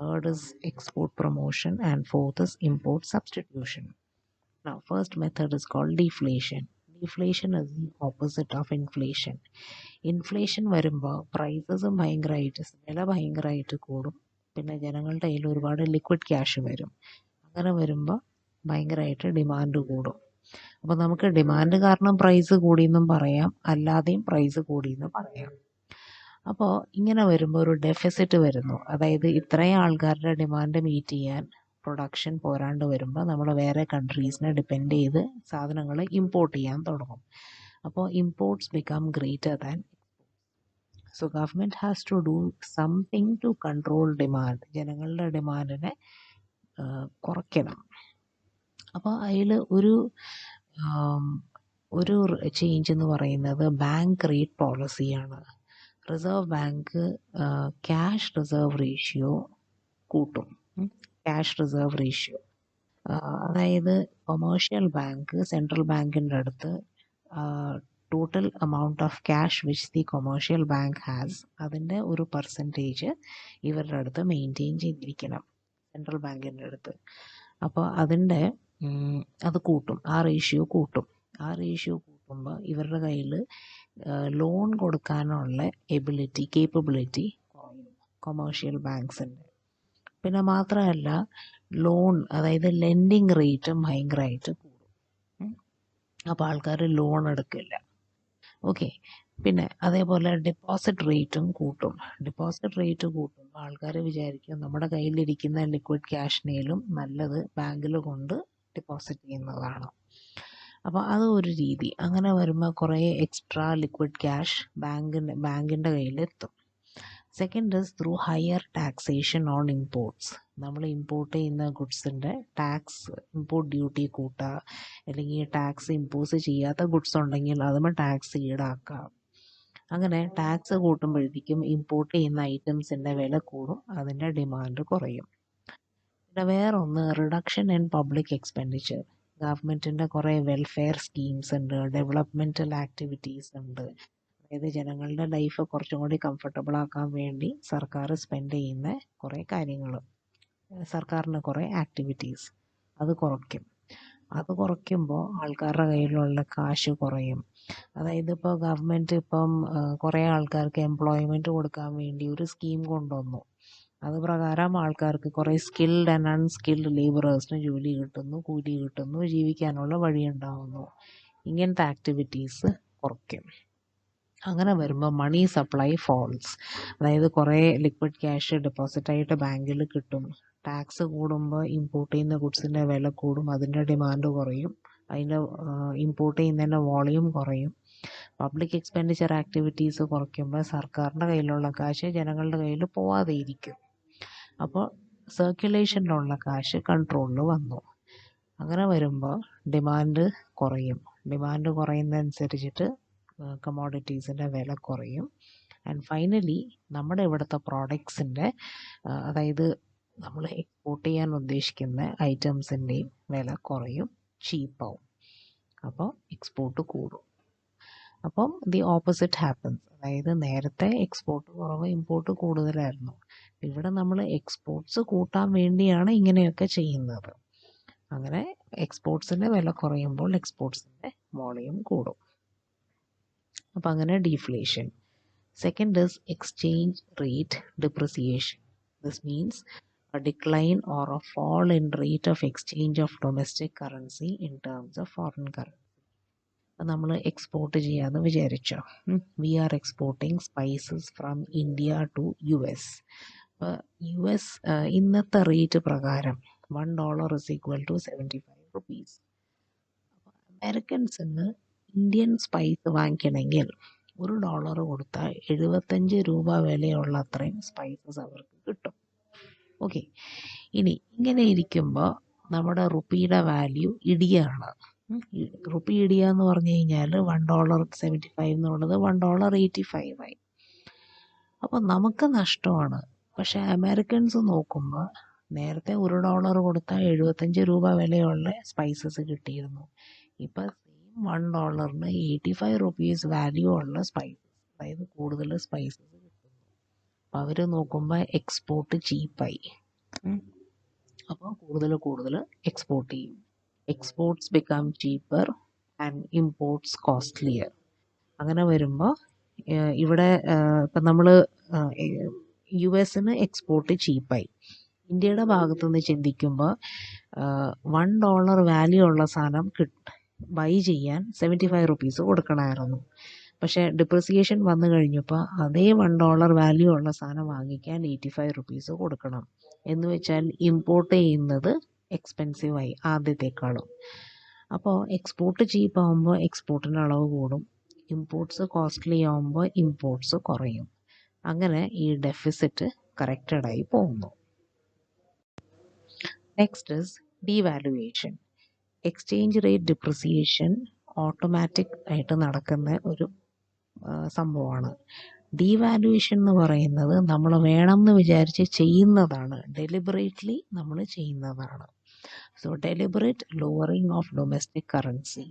Third is export promotion. And fourth is import substitution. Now, first method is called deflation. Deflation is the opposite of inflation. Inflation വരുമ്പോൾ പ്രൈസസും ഭയങ്കരമായിട്ട്, വില ഭയങ്കരമായിട്ട് കൂടും. പിന്നെ ജനങ്ങളുടെ കയ്യിൽ ഒരുപാട് liquid cash വരും. അങ്ങനെ വരുമ്പോൾ ഭയങ്കരമായിട്ട് ഡിമാൻഡ് കൂടും. അപ്പോൾ നമുക്ക് ഡിമാൻഡ് കാരണം പ്രൈസ് കൂടിയെന്നും പറയാം, അല്ലാതെയും പ്രൈസ് കൂടിയെന്നും പറയാം. അപ്പോൾ ഇങ്ങനെ വരുമ്പോൾ ഒരു ഡെഫിസിറ്റ് വരുന്നു. അതായത് ഇത്രയും ആൾക്കാരുടെ ഡിമാൻഡ് മീറ്റ് ചെയ്യാൻ പ്രൊഡക്ഷൻ പോരാണ്ട് വരുമ്പോൾ നമ്മൾ വേറെ കൺട്രീസിനെ ഡിപ്പെൻഡ് ചെയ്ത് സാധനങ്ങൾ ഇമ്പോർട്ട് ചെയ്യാൻ തുടങ്ങും. അപ്പോൾ imports become greater than. So government has to do something to control demand. ജനങ്ങളുടെ ഡിമാൻഡിനെ കുറയ്ക്കണം. അപ്പോൾ അതിൽ ഒരു ചേഞ്ച് എന്ന് പറയുന്നത് ബാങ്ക് റേറ്റ് പോളിസിയാണ്. Reserve bank cash reserve ratio കൂട്ടും. ക്യാഷ് റിസർവ് റേഷ്യോ അതായത് കൊമേഴ്ഷ്യൽ ബാങ്ക് സെൻട്രൽ ബാങ്കിൻ്റെ അടുത്ത് total amount of cash which the commercial bank has, അതിൻ്റെ ഒരു പെർസെൻറ്റേജ് ഇവരുടെ അടുത്ത് മെയിൻറ്റെയിൻ ചെയ്തിരിക്കണം സെൻട്രൽ ബാങ്കിൻ്റെ അടുത്ത്. അപ്പോൾ അത് കൂട്ടും, ആ റേഷ്യോ കൂട്ടും. ആ റേഷ്യോ കൂട്ടുമ്പോൾ ഇവരുടെ കയ്യിൽ ലോൺ കൊടുക്കാനുള്ള കേപ്പബിലിറ്റി കുറയും കൊമേഴ്ഷ്യൽ ബാങ്ക്സിൻ്റെ. പിന്നെ മാത്രമല്ല ലോൺ, അതായത് ലെൻഡിങ് റേറ്റും ഭയങ്കരമായിട്ട് കൂടും. അപ്പോൾ ആൾക്കാർ ലോൺ എടുക്കില്ല. ഓക്കെ. പിന്നെ അതേപോലെ ഡെപ്പോസിറ്റ് റേറ്റും കൂട്ടും. ഡെപ്പോസിറ്റ് റേറ്റ് കൂട്ടുമ്പോൾ ആൾക്കാർ വിചാരിക്കും നമ്മുടെ കയ്യിലിരിക്കുന്ന ലിക്വിഡ് ക്യാഷിനേലും നല്ലത് ബാങ്കിൽ കൊണ്ട് ഡെപ്പോസിറ്റ് ചെയ്യുന്നതാണ്. അപ്പോൾ അത് ഒരു രീതി. അങ്ങനെ വരുമ്പോൾ കുറേ എക്സ്ട്രാ ലിക്വിഡ് ക്യാഷ് ബാങ്കിൻ്റെ കയ്യിലെത്തും. Second is through higher taxation on imports. നമ്മൾ ഇമ്പോർട്ട് ചെയ്യുന്ന ഗുഡ്സിൻ്റെ ടാക്സ്, ഇമ്പോർട്ട് ഡ്യൂട്ടി കൂട്ടുക, അല്ലെങ്കിൽ ടാക്സ് ഇമ്പോസ് ചെയ്യാത്ത ഗുഡ്സ് ഉണ്ടെങ്കിൽ അതുമ്പോൾ ടാക്സ് ഈടാക്കുക. അങ്ങനെ ടാക്സ് കൂട്ടുമ്പോഴത്തേക്കും ഇമ്പോർട്ട് ചെയ്യുന്ന ഐറ്റംസിൻ്റെ വില കൂടും, അതിൻ്റെ ഡിമാൻഡ് കുറയും. പിന്നെ വേറൊന്ന് റിഡക്ഷൻ ഇൻ പബ്ലിക് എക്സ്പെൻഡിച്ചർ. ഗവൺമെൻറ്റിൻ്റെ കുറേ വെൽഫെയർ സ്കീംസ് ഉണ്ട്, ഡെവലപ്മെൻറ്റൽ ആക്ടിവിറ്റീസ് ഉണ്ട്. അതായത് ജനങ്ങളുടെ ലൈഫ് കുറച്ചും കൂടി കംഫർട്ടബിൾ ആക്കാൻ വേണ്ടി സർക്കാർ സ്പെൻഡ് ചെയ്യുന്ന കുറേ കാര്യങ്ങൾ, സർക്കാരിന് കുറേ ആക്ടിവിറ്റീസ്, അത് കുറയ്ക്കും. അത് കുറയ്ക്കുമ്പോൾ ആൾക്കാരുടെ കയ്യിലുള്ള കാശ് കുറയും. അതായത് ഇപ്പോൾ ഗവൺമെൻറ് ഇപ്പം കുറേ ആൾക്കാർക്ക് എംപ്ലോയ്മെൻറ്റ് കൊടുക്കാൻ വേണ്ടി ഒരു സ്കീം കൊണ്ടുവന്നു. അത് പ്രകാരം ആൾക്കാർക്ക് കുറേ സ്കിൽഡ് ആൻഡ് അൺസ്കിൽഡ് ലേബറേഴ്സിന് ജോലി കിട്ടുന്നു, കൂലി കിട്ടുന്നു, ജീവിക്കാനുള്ള വഴിയുണ്ടാവുന്നു. ഇങ്ങനത്തെ ആക്ടിവിറ്റീസ് കുറയ്ക്കും. അങ്ങനെ വരുമ്പോൾ മണി സപ്ലൈ ഫോൾസ്. അതായത് കുറേ ലിക്വിഡ് ക്യാഷ് ഡെപ്പോസിറ്റായിട്ട് ബാങ്കിൽ കിട്ടും. ടാക്സ് കൂടുമ്പോൾ ഇമ്പോർട്ട് ചെയ്യുന്ന ഗുഡ്സിൻ്റെ വില കൂടും, അതിൻ്റെ ഡിമാൻഡ് കുറയും, അതിൻ്റെ ഇമ്പോർട്ട് ചെയ്യുന്നതിൻ്റെ വോളിയം കുറയും. പബ്ലിക് എക്സ്പെൻഡിച്ചർ ആക്ടിവിറ്റീസ് കുറയ്ക്കുമ്പോൾ സർക്കാരിൻ്റെ കയ്യിലുള്ള കാശ് ജനങ്ങളുടെ കയ്യിൽ പോവാതെ ഇരിക്കും. അപ്പോൾ സർക്കുലേഷനിലുള്ള കാശ് കൺട്രോളിൽ വന്നു. അങ്ങനെ വരുമ്പോൾ ഡിമാൻഡ് കുറയും. ഡിമാൻഡ് കുറയുന്നതനുസരിച്ചിട്ട് കമോഡിറ്റീസിൻ്റെ വില കുറയും. ആൻഡ് ഫൈനലി നമ്മുടെ ഇവിടുത്തെ പ്രോഡക്ട്സിൻ്റെ അതായത് നമ്മൾ എക്സ്പോർട്ട് ചെയ്യാൻ ഉദ്ദേശിക്കുന്ന ഐറ്റംസിൻ്റെയും വില കുറയും, ചീപ്പാവും. അപ്പോൾ എക്സ്പോർട്ട് കൂടും. അപ്പം ദി ഓപ്പോസിറ്റ് ഹാപ്പൻസ്. അതായത് നേരത്തെ എക്സ്പോർട്ട് കുറവ്, ഇമ്പോർട്ട് കൂടുതലായിരുന്നു. ഇവിടെ നമ്മൾ എക്സ്പോർട്ട്സ് കൂട്ടാൻ വേണ്ടിയാണ് ഇങ്ങനെയൊക്കെ ചെയ്യുന്നത്. അങ്ങനെ എക്സ്പോർട്സിൻ്റെ വില കുറയുമ്പോൾ എക്സ്പോർട്സിൻ്റെ വോളിയം കൂടും. അപ്പം അങ്ങനെ deflation. Second is exchange rate depreciation. This means a decline or a fall in rate of exchange of domestic currency in terms of foreign currency. നമ്മൾ എക്സ്പോർട്ട് ചെയ്യാമെന്ന് വിചാരിച്ചോ. We are exporting spices from India to US. അപ്പോൾ US ഇന്നത്തെ rate പ്രകാരം $1 is equal to 75 rupees. അമേരിക്കൻസിന് Indian spice വാങ്ങിക്കണമെങ്കിൽ $1 കൊടുത്താൽ 75 രൂപ വിലയുള്ള അത്രയും സ്പൈസസ് അവർക്ക് കിട്ടും. ഓക്കെ, ഇനി ഇങ്ങനെ ഇരിക്കുമ്പോൾ നമ്മുടെ റുപ്പിയുടെ വാല്യൂ ഇടിയാണ്. റുപ്പി ഇടിയ എന്ന് പറഞ്ഞു കഴിഞ്ഞാൽ $1.75 എന്നുള്ളത് $1.85 ആയി. അപ്പോൾ നമുക്ക് നഷ്ടമാണ്. പക്ഷെ അമേരിക്കൻസ് നോക്കുമ്പോൾ നേരത്തെ $1 കൊടുത്താൽ 75 രൂപ വിലയുള്ള സ്പൈസസ് കിട്ടിയിരുന്നു. ഇപ്പം സെയിം $1 85 rupees വാല്യൂ ഉള്ള സ്പൈസസ്, അതായത് കൂടുതൽ സ്പൈസസ് കിട്ടുന്നു. അപ്പം അവർ നോക്കുമ്പോൾ എക്സ്പോർട്ട് ചീപ്പായി. അപ്പോൾ കൂടുതൽ എക്സ്പോർട്ട് ചെയ്യും. Exports become cheaper and imports costlier. അങ്ങനെ വരുമ്പോൾ ഇവിടെ ഇപ്പം നമ്മൾ US എക്സ്പോർട്ട് ചീപ്പായി. ഇന്ത്യയുടെ ഭാഗത്തു നിന്ന് ചിന്തിക്കുമ്പോൾ $1 വാല്യൂ ഉള്ള സാധനം ബൈ ചെയ്യാൻ 75 rupees കൊടുക്കണമായിരുന്നു. പക്ഷേ ഡിപ്രിസിയേഷൻ വന്നു കഴിഞ്ഞപ്പോൾ അതേ $1 വാല്യൂ ഉള്ള സാധനം വാങ്ങിക്കാൻ 85 rupees കൊടുക്കണം. എന്ന് വെച്ചാൽ ഇമ്പോർട്ട് ചെയ്യുന്നത് എക്സ്പെൻസീവായി ആദ്യത്തെക്കാളും. അപ്പോൾ എക്സ്പോർട്ട് ചീപ്പാകുമ്പോൾ എക്സ്പോർട്ടിൻ്റെ അളവ് കൂടും, ഇമ്പോർട്ട്സ് കോസ്റ്റ്ലി ആകുമ്പോൾ ഇമ്പോർട്ട്സ് കുറയും. അങ്ങനെ ഈ ഡെഫിസിറ്റ് കറക്റ്റഡായി പോകുന്നു. Next is devaluation. Exchange rate depreciation automatic ആയിട്ട് നടക്കുന്ന ഒരു സംഭവമാണ്. ഡീവാലുവേഷൻ എന്ന് പറയുന്നത് നമ്മൾ വേണമെന്ന് വിചാരിച്ച് ചെയ്യുന്നതാണ്, ഡെലിബറേറ്റ്ലി നമ്മൾ ചെയ്യുന്നതാണ്. So deliberate lowering of domestic currency.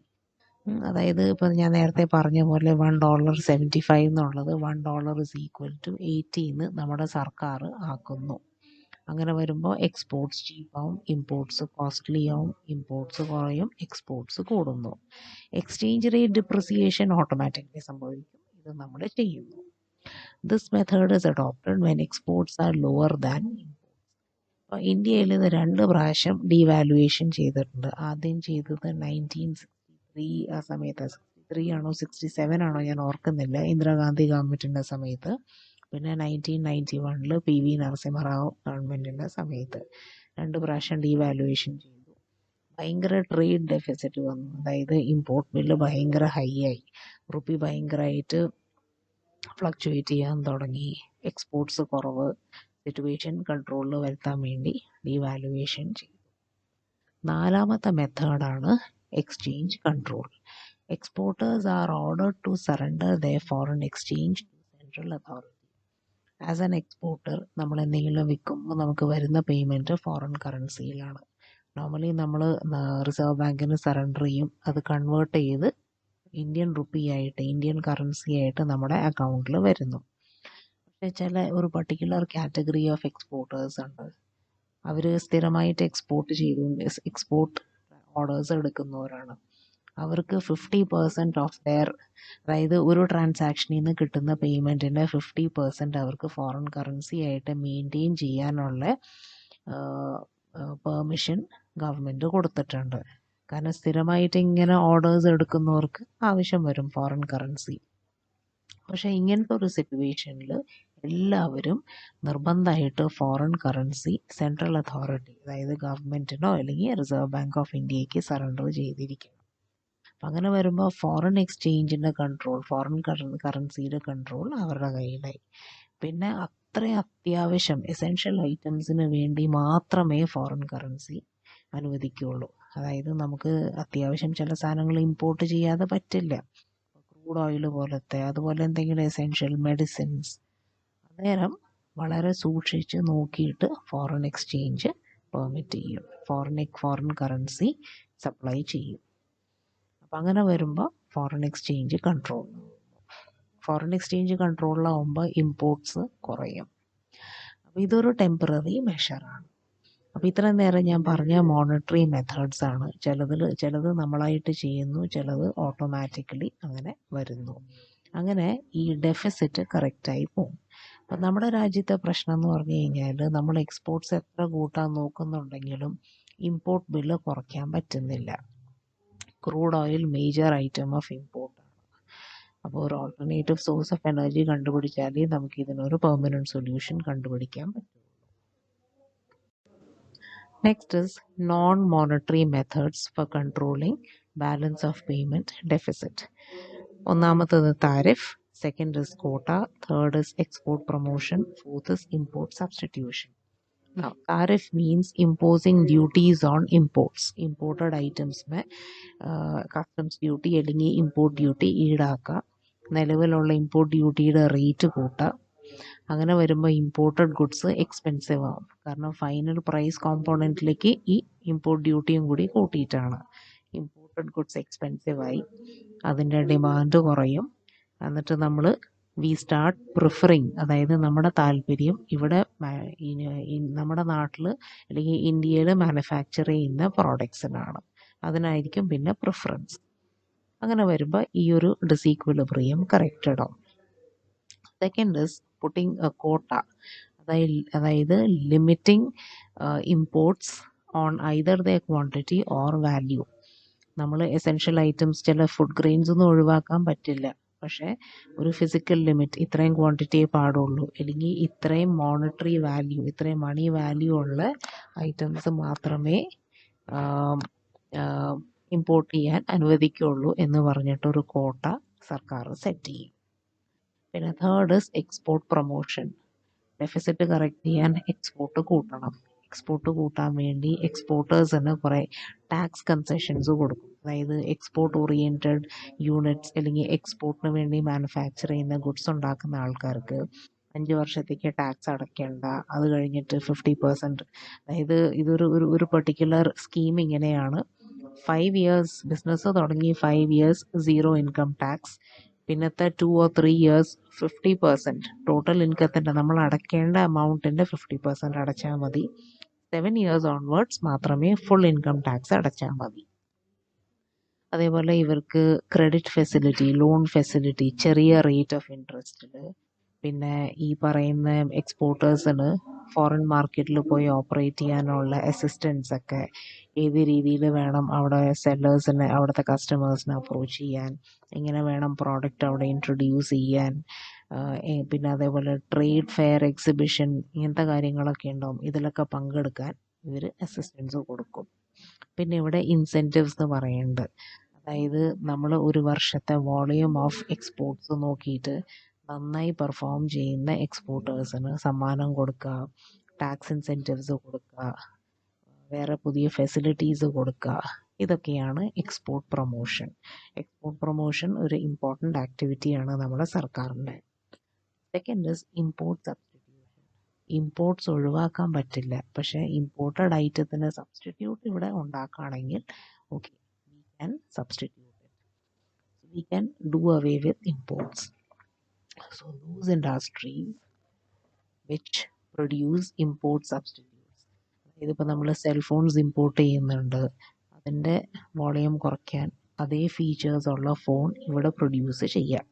അതായത് ഇപ്പം ഞാൻ നേരത്തെ പറഞ്ഞ പോലെ $1.75 എന്നുള്ളത് $1 is equal to 80 എന്ന് നമ്മുടെ സർക്കാർ ആക്കുന്നു. അങ്ങനെ വരുമ്പോൾ എക്സ്പോർട്ട്സ് ചീപ്പാവും, ഇമ്പോർട്ട്സ് കോസ്റ്റ്ലി ആവും, ഇമ്പോർട്ട്സ് കുറയും, എക്സ്പോർട്ട്സ് കൂടുന്നു. എക്സ്ചേഞ്ച് റേറ്റ് ഡിപ്രിസിയേഷൻ ഓട്ടോമാറ്റിക്കലി സംഭവിക്കും. ഇത് നമ്മൾ ചെയ്യുന്നു. This method is adopted when exports are lower than imports. അപ്പോൾ ഇന്ത്യയിൽ ഇത് 2 പ്രാവശ്യം ഡീവാലുവേഷൻ ചെയ്തിട്ടുണ്ട്. ആദ്യം ചെയ്തത് 1963 ആ സമയത്ത്, 63 ആണോ 67 ആണോ ഞാൻ ഓർക്കുന്നില്ല, ഇന്ദിരാഗാന്ധി ഗവൺമെൻറ്റിൻ്റെ സമയത്ത്. പിന്നെ 1991 PV നരസിംഹറാവു ഗവൺമെൻറ്റിൻ്റെ സമയത്ത് 2 പ്രാവശ്യം ഡീവാലുവേഷൻ ചെയ്തു. ഭയങ്കര ട്രേഡ് ഡെഫിസിറ്റ് വന്നു. അതായത് ഇമ്പോർട്ട് ബില്ല് ഭയങ്കര ഹൈ ആയി, റുപ്പി ഭയങ്കരമായിട്ട് ഫ്ലക്ച്വേറ്റ് ചെയ്യാൻ തുടങ്ങി, എക്സ്പോർട്ട്സ് കുറവ്. സിറ്റുവേഷൻ കൺട്രോളിൽ വരുത്താൻ വേണ്ടി ഡീവാലുവേഷൻ ചെയ്തു. 4ാമത്തെ മെത്തേഡാണ് exchange control. Exporters are ordered to surrender their foreign exchange to central authority. As an exporter നമ്മൾ എന്തെങ്കിലും വിൽക്കുമ്പോൾ നമുക്ക് വരുന്ന പേയ്മെൻറ്റ് ഫോറിൻ കറൻസിയിലാണ്. നോർമലി നമ്മൾ റിസർവ് ബാങ്കിന് സറണ്ടർ ചെയ്യും, അത് കൺവേർട്ട് ചെയ്ത് ഇന്ത്യൻ റുപ്പി ആയിട്ട്, ഇന്ത്യൻ കറൻസി ആയിട്ട് നമ്മുടെ അക്കൗണ്ടിൽ വരുന്നു. പക്ഷേ ചില ഒരു പർട്ടിക്കുലർ കാറ്റഗറി ഓഫ് എക്സ്പോർട്ടേഴ്സ് ഉണ്ട്. അവർ സ്ഥിരമായിട്ട് എക്സ്പോർട്ട് ഓർഡേഴ്സ് എടുക്കുന്നവരാണ്. അവർക്ക് 50% ഓഫ് ദെയർ, അതായത് ഒരു ട്രാൻസാക്ഷനിൽ നിന്ന് കിട്ടുന്ന പേയ്മെൻറ്റിൻ്റെ 50% അവർക്ക് ഫോറിൻ കറൻസി ആയിട്ട് മെയിൻറ്റെയിൻ ചെയ്യാനുള്ള പെർമിഷൻ ഗവൺമെൻറ് കൊടുത്തിട്ടുണ്ട്. കാരണം സ്ഥിരമായിട്ട് ഇങ്ങനെ ഓർഡേഴ്സ് എടുക്കുന്നവർക്ക് ആവശ്യം വരും ഫോറിൻ കറൻസി. പക്ഷേ ഇങ്ങനത്തെ ഒരു സിറ്റുവേഷനിൽ എല്ലാവരും നിർബന്ധമായിട്ട് ഫോറിൻ കറൻസി സെൻട്രൽ അതോറിറ്റി, അതായത് ഗവൺമെൻറ്റിനോ അല്ലെങ്കിൽ റിസർവ് ബാങ്ക് ഓഫ് ഇന്ത്യക്ക് സറണ്ടർ ചെയ്തിരിക്കണം. അപ്പം അങ്ങനെ വരുമ്പോൾ ഫോറിൻ എക്സ്ചേഞ്ചിൻ്റെ കൺട്രോൾ, ഫോറിൻ കറൻസിയുടെ കൺട്രോൾ അവരുടെ കയ്യിലായി. പിന്നെ അത്രയും അത്യാവശ്യം എസെൻഷ്യൽ ഐറ്റംസിന് വേണ്ടി മാത്രമേ ഫോറിൻ കറൻസി അനുവദിക്കുകയുള്ളൂ. അതായത് നമുക്ക് അത്യാവശ്യം ചില സാധനങ്ങൾ ഇമ്പോർട്ട് ചെയ്യാതെ പറ്റില്ല, ക്രൂഡ് ഓയിൽ പോലത്തെ, അതുപോലെ എന്തെങ്കിലും എസെൻഷ്യൽ മെഡിസിൻസ്. അന്നേരം വളരെ സൂക്ഷിച്ച് നോക്കിയിട്ട് ഫോറിൻ എക്സ്ചേഞ്ച് പെർമിറ്റ് ചെയ്യും, ഫോറിൻ കറൻസി സപ്ലൈ ചെയ്യും. അപ്പം അങ്ങനെ വരുമ്പോൾ ഫോറിൻ എക്സ്ചേഞ്ച് കൺട്രോളിലാവുമ്പോൾ ഇമ്പോർട്ട്സ് കുറയും. അപ്പോൾ ഇതൊരു ടെമ്പററി മെഷറാണ്. അപ്പോൾ ഇത്രയും നേരം ഞാൻ പറഞ്ഞ മോണിറ്ററി മെത്തേഡ്സ് ആണ്. ചിലത് നമ്മളായിട്ട് ചെയ്യുന്നു, ചിലത് ഓട്ടോമാറ്റിക്കലി അങ്ങനെ വരുന്നു. അങ്ങനെ ഈ ഡെഫിസിറ്റ് കറക്റ്റായി പോകും. അപ്പം നമ്മുടെ രാജ്യത്തെ പ്രശ്നം എന്ന് പറഞ്ഞു കഴിഞ്ഞാൽ നമ്മൾ എക്സ്പോർട്ട്സ് എത്ര കൂട്ടാൻ നോക്കുന്നുണ്ടെങ്കിലും ഇമ്പോർട്ട് ബില്ല് കുറയ്ക്കാൻ പറ്റുന്നില്ല. Crude oil major item of ഇമ്പോർട്ടാണ്. അപ്പോൾ ഒരു ഓൾട്ടർനേറ്റീവ് സോഴ്സ് ഓഫ് എനർജി കണ്ടുപിടിച്ചാലേ നമുക്ക് ഇതിനൊരു പെർമനൻറ്റ് സൊല്യൂഷൻ കണ്ടുപിടിക്കാൻ പറ്റും. Next is non-monetary methods for controlling balance of payment deficit. ഒന്നാമത്തത് tariff, second is quota, third is export promotion, fourth is import substitution. Now, tariff means imposing duties on imports. Imported items में customs duty അല്ലെങ്കിൽ import duty ഈടാക്കുക, നിലവിലുള്ള import ഡ്യൂട്ടിയുടെ rate കൂട്ടുക. അങ്ങനെ വരുമ്പോൾ imported goods expensive ആവും. കാരണം ഫൈനൽ പ്രൈസ് കോമ്പോണൻറ്റിലേക്ക് ഈ ഇമ്പോർട്ട് ഡ്യൂട്ടിയും കൂടി കൂട്ടിയിട്ടാണ്. ഇമ്പോർട്ടഡ് ഗുഡ്സ് എക്സ്പെൻസീവായി, അതിൻ്റെ ഡിമാൻഡ് കുറയും. എന്നിട്ട് നമ്മൾ വി സ്റ്റാർട്ട് പ്രിഫറിങ്, അതായത് നമ്മുടെ താല്പര്യം ഇവിടെ നമ്മുടെ നാട്ടിൽ അല്ലെങ്കിൽ ഇന്ത്യയിൽ മാനുഫാക്ചർ ചെയ്യുന്ന പ്രോഡക്ട്സിനാണ്, അതിനായിരിക്കും പിന്നെ പ്രിഫറൻസ്. അങ്ങനെ വരുമ്പോൾ ഈ ഒരു ഡിസീക്വിലിബ്രിയം കറക്റ്റഡ് ആവും. സെക്കൻഡ് ഇസ് പുട്ടിങ് എ കോട്ട, അതായത് limiting imports on either the quantity or value. നമ്മൾ എസെൻഷ്യൽ ഐറ്റംസ്, ചില ഫുഡ് ഗ്രെയിൻസ് ഒന്നും ഒഴിവാക്കാൻ പറ്റില്ല, പക്ഷേ ഒരു ഫിസിക്കൽ ലിമിറ്റ്, ഇത്രയും ക്വാണ്ടിറ്റിയേ പാടുള്ളൂ, അല്ലെങ്കിൽ ഇത്രയും മോണിറ്ററി വാല്യൂ, ഇത്രയും മണി വാല്യൂ ഉള്ള ഐറ്റംസ് മാത്രമേ ഇമ്പോർട്ട് ചെയ്യാൻ അനുവദിക്കുകയുള്ളൂ എന്ന് പറഞ്ഞിട്ടൊരു കോട്ട സർക്കാർ സെറ്റ് ചെയ്യും. പിന്നെ third is export promotion. Deficit correct ചെയ്യാൻ എക്സ്പോർട്ട് കൂട്ടണം. എക്സ്പോർട്ട് കൂട്ടാൻ വേണ്ടി എക്സ്പോർട്ടേഴ്സിന് കുറേ ടാക്സ് കൺസെഷൻസ് കൊടുക്കും. അതായത് എക്സ്പോർട്ട് ഓറിയൻറ്റഡ് യൂണിറ്റ്സ് അല്ലെങ്കിൽ എക്സ്പോർട്ടിന് വേണ്ടി മാനുഫാക്ചർ ചെയ്യുന്ന ഗുഡ്സ് ഉണ്ടാക്കുന്ന ആൾക്കാർക്ക് 5 വർഷത്തേക്ക് ടാക്സ് അടയ്ക്കേണ്ട, അത് കഴിഞ്ഞിട്ട് 50%, അതായത് ഇതൊരു പെർട്ടിക്കുലർ സ്കീം ഇങ്ങനെയാണ്. 5 years ബിസിനസ് തുടങ്ങി 5 years 0 ഇൻകം ടാക്സ്, പിന്നത്തെ 2 or 3 years 50%, ടോട്ടൽ ഇൻകത്തിൻ്റെ നമ്മൾ അടയ്ക്കേണ്ട എമൗണ്ടിൻ്റെ 50% അടച്ചാൽ മതി. 7 years ഓൺവേർഡ്സ് മാത്രമേ ഫുൾ ഇൻകം ടാക്സ് അടച്ചാൽ മതി. അതേപോലെ ഇവർക്ക് ക്രെഡിറ്റ് ഫെസിലിറ്റി, ലോൺ ഫെസിലിറ്റി, ചെറിയ റേറ്റ് ഓഫ് ഇൻട്രസ്റ്റിൽ, പിന്നെ ഈ പറയുന്ന എക്സ്പോർട്ടേഴ്സിന് ഫോറിൻ മാർക്കറ്റിൽ പോയി ഓപ്പറേറ്റ് ചെയ്യാനുള്ള അസിസ്റ്റൻസ് ഒക്കെ, ഏത് രീതിയിൽ വേണം അവിടെ സെല്ലേഴ്സിനെ, അവിടുത്തെ കസ്റ്റമേഴ്സിനെ അപ്രോച്ച് ചെയ്യാൻ, എങ്ങനെ വേണം പ്രോഡക്റ്റ് അവിടെ ഇൻട്രൊഡ്യൂസ് ചെയ്യാൻ, പിന്നെ അതേപോലെ ട്രേഡ് ഫെയർ, എക്സിബിഷൻ, ഇങ്ങനത്തെ കാര്യങ്ങളൊക്കെ ഉണ്ടാവും. ഇതിലൊക്കെ പങ്കെടുക്കാൻ ഇവർ അസിസ്റ്റൻസ് കൊടുക്കും. പിന്നെ ഇവിടെ ഇൻസെൻറ്റീവ്സ് എന്ന് പറയുന്നുണ്ട്. അതായത് നമ്മൾ ഒരു വർഷത്തെ വോളിയം ഓഫ് എക്സ്പോർട്ട്സ് നോക്കിയിട്ട് നന്നായി പെർഫോം ചെയ്യുന്ന എക്സ്പോർട്ടേഴ്സിന് സമ്മാനം കൊടുക്കുക, ടാക്സ് ഇൻസെൻറ്റീവ്സ് കൊടുക്കുക, വേറെ പുതിയ ഫെസിലിറ്റീസ് കൊടുക്കുക. ഇതൊക്കെയാണ് എക്സ്പോർട്ട് പ്രൊമോഷൻ. എക്സ്പോർട്ട് പ്രൊമോഷൻ ഒരു ഇമ്പോർട്ടൻ്റ് ആക്ടിവിറ്റിയാണ് നമ്മുടെ സർക്കാരിൻ്റെ. Second is import substitution. Imports ഒഴിവാക്കാൻ പറ്റില്ല, പക്ഷേ ഇമ്പോർട്ടഡ് ഐറ്റത്തിന് സബ്സ്റ്റിറ്റ്യൂട്ട് ഇവിടെ ഉണ്ടാക്കുകയാണെങ്കിൽ okay, we can substitute it, we can do away with imports. So those industries which produce import substitutes, ഇതിപ്പോൾ നമ്മൾ സെൽഫോൺസ് ഇമ്പോർട്ട് ചെയ്യുന്നുണ്ട്, അതിൻ്റെ വോളിയം കുറയ്ക്കാൻ അതേ ഫീച്ചേഴ്സ് ഉള്ള ഫോൺ ഇവിടെ പ്രൊഡ്യൂസ് ചെയ്യാം.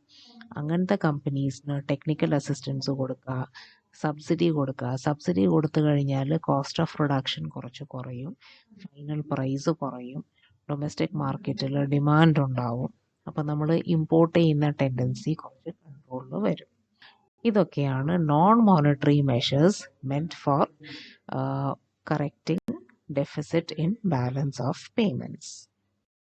അങ്ങനത്തെ കമ്പനീസിന് ടെക്നിക്കൽ അസിസ്റ്റൻസ് കൊടുക്കുക, സബ്സിഡി കൊടുക്കുക. സബ്സിഡി കൊടുത്തു കഴിഞ്ഞാൽ കോസ്റ്റ് ഓഫ് പ്രൊഡക്ഷൻ കുറച്ച് കുറയും, ഫൈനൽ പ്രൈസ് കുറയും, ഡൊമസ്റ്റിക് മാർക്കറ്റിൽ ഡിമാൻഡ് ഉണ്ടാവും. അപ്പം നമ്മൾ ഇമ്പോർട്ട് ചെയ്യുന്ന ടെൻഡൻസി കുറച്ച് കൺട്രോളിൽ വരും. ഇതൊക്കെയാണ് non monetary measures meant four correcting deficit in balance of payments.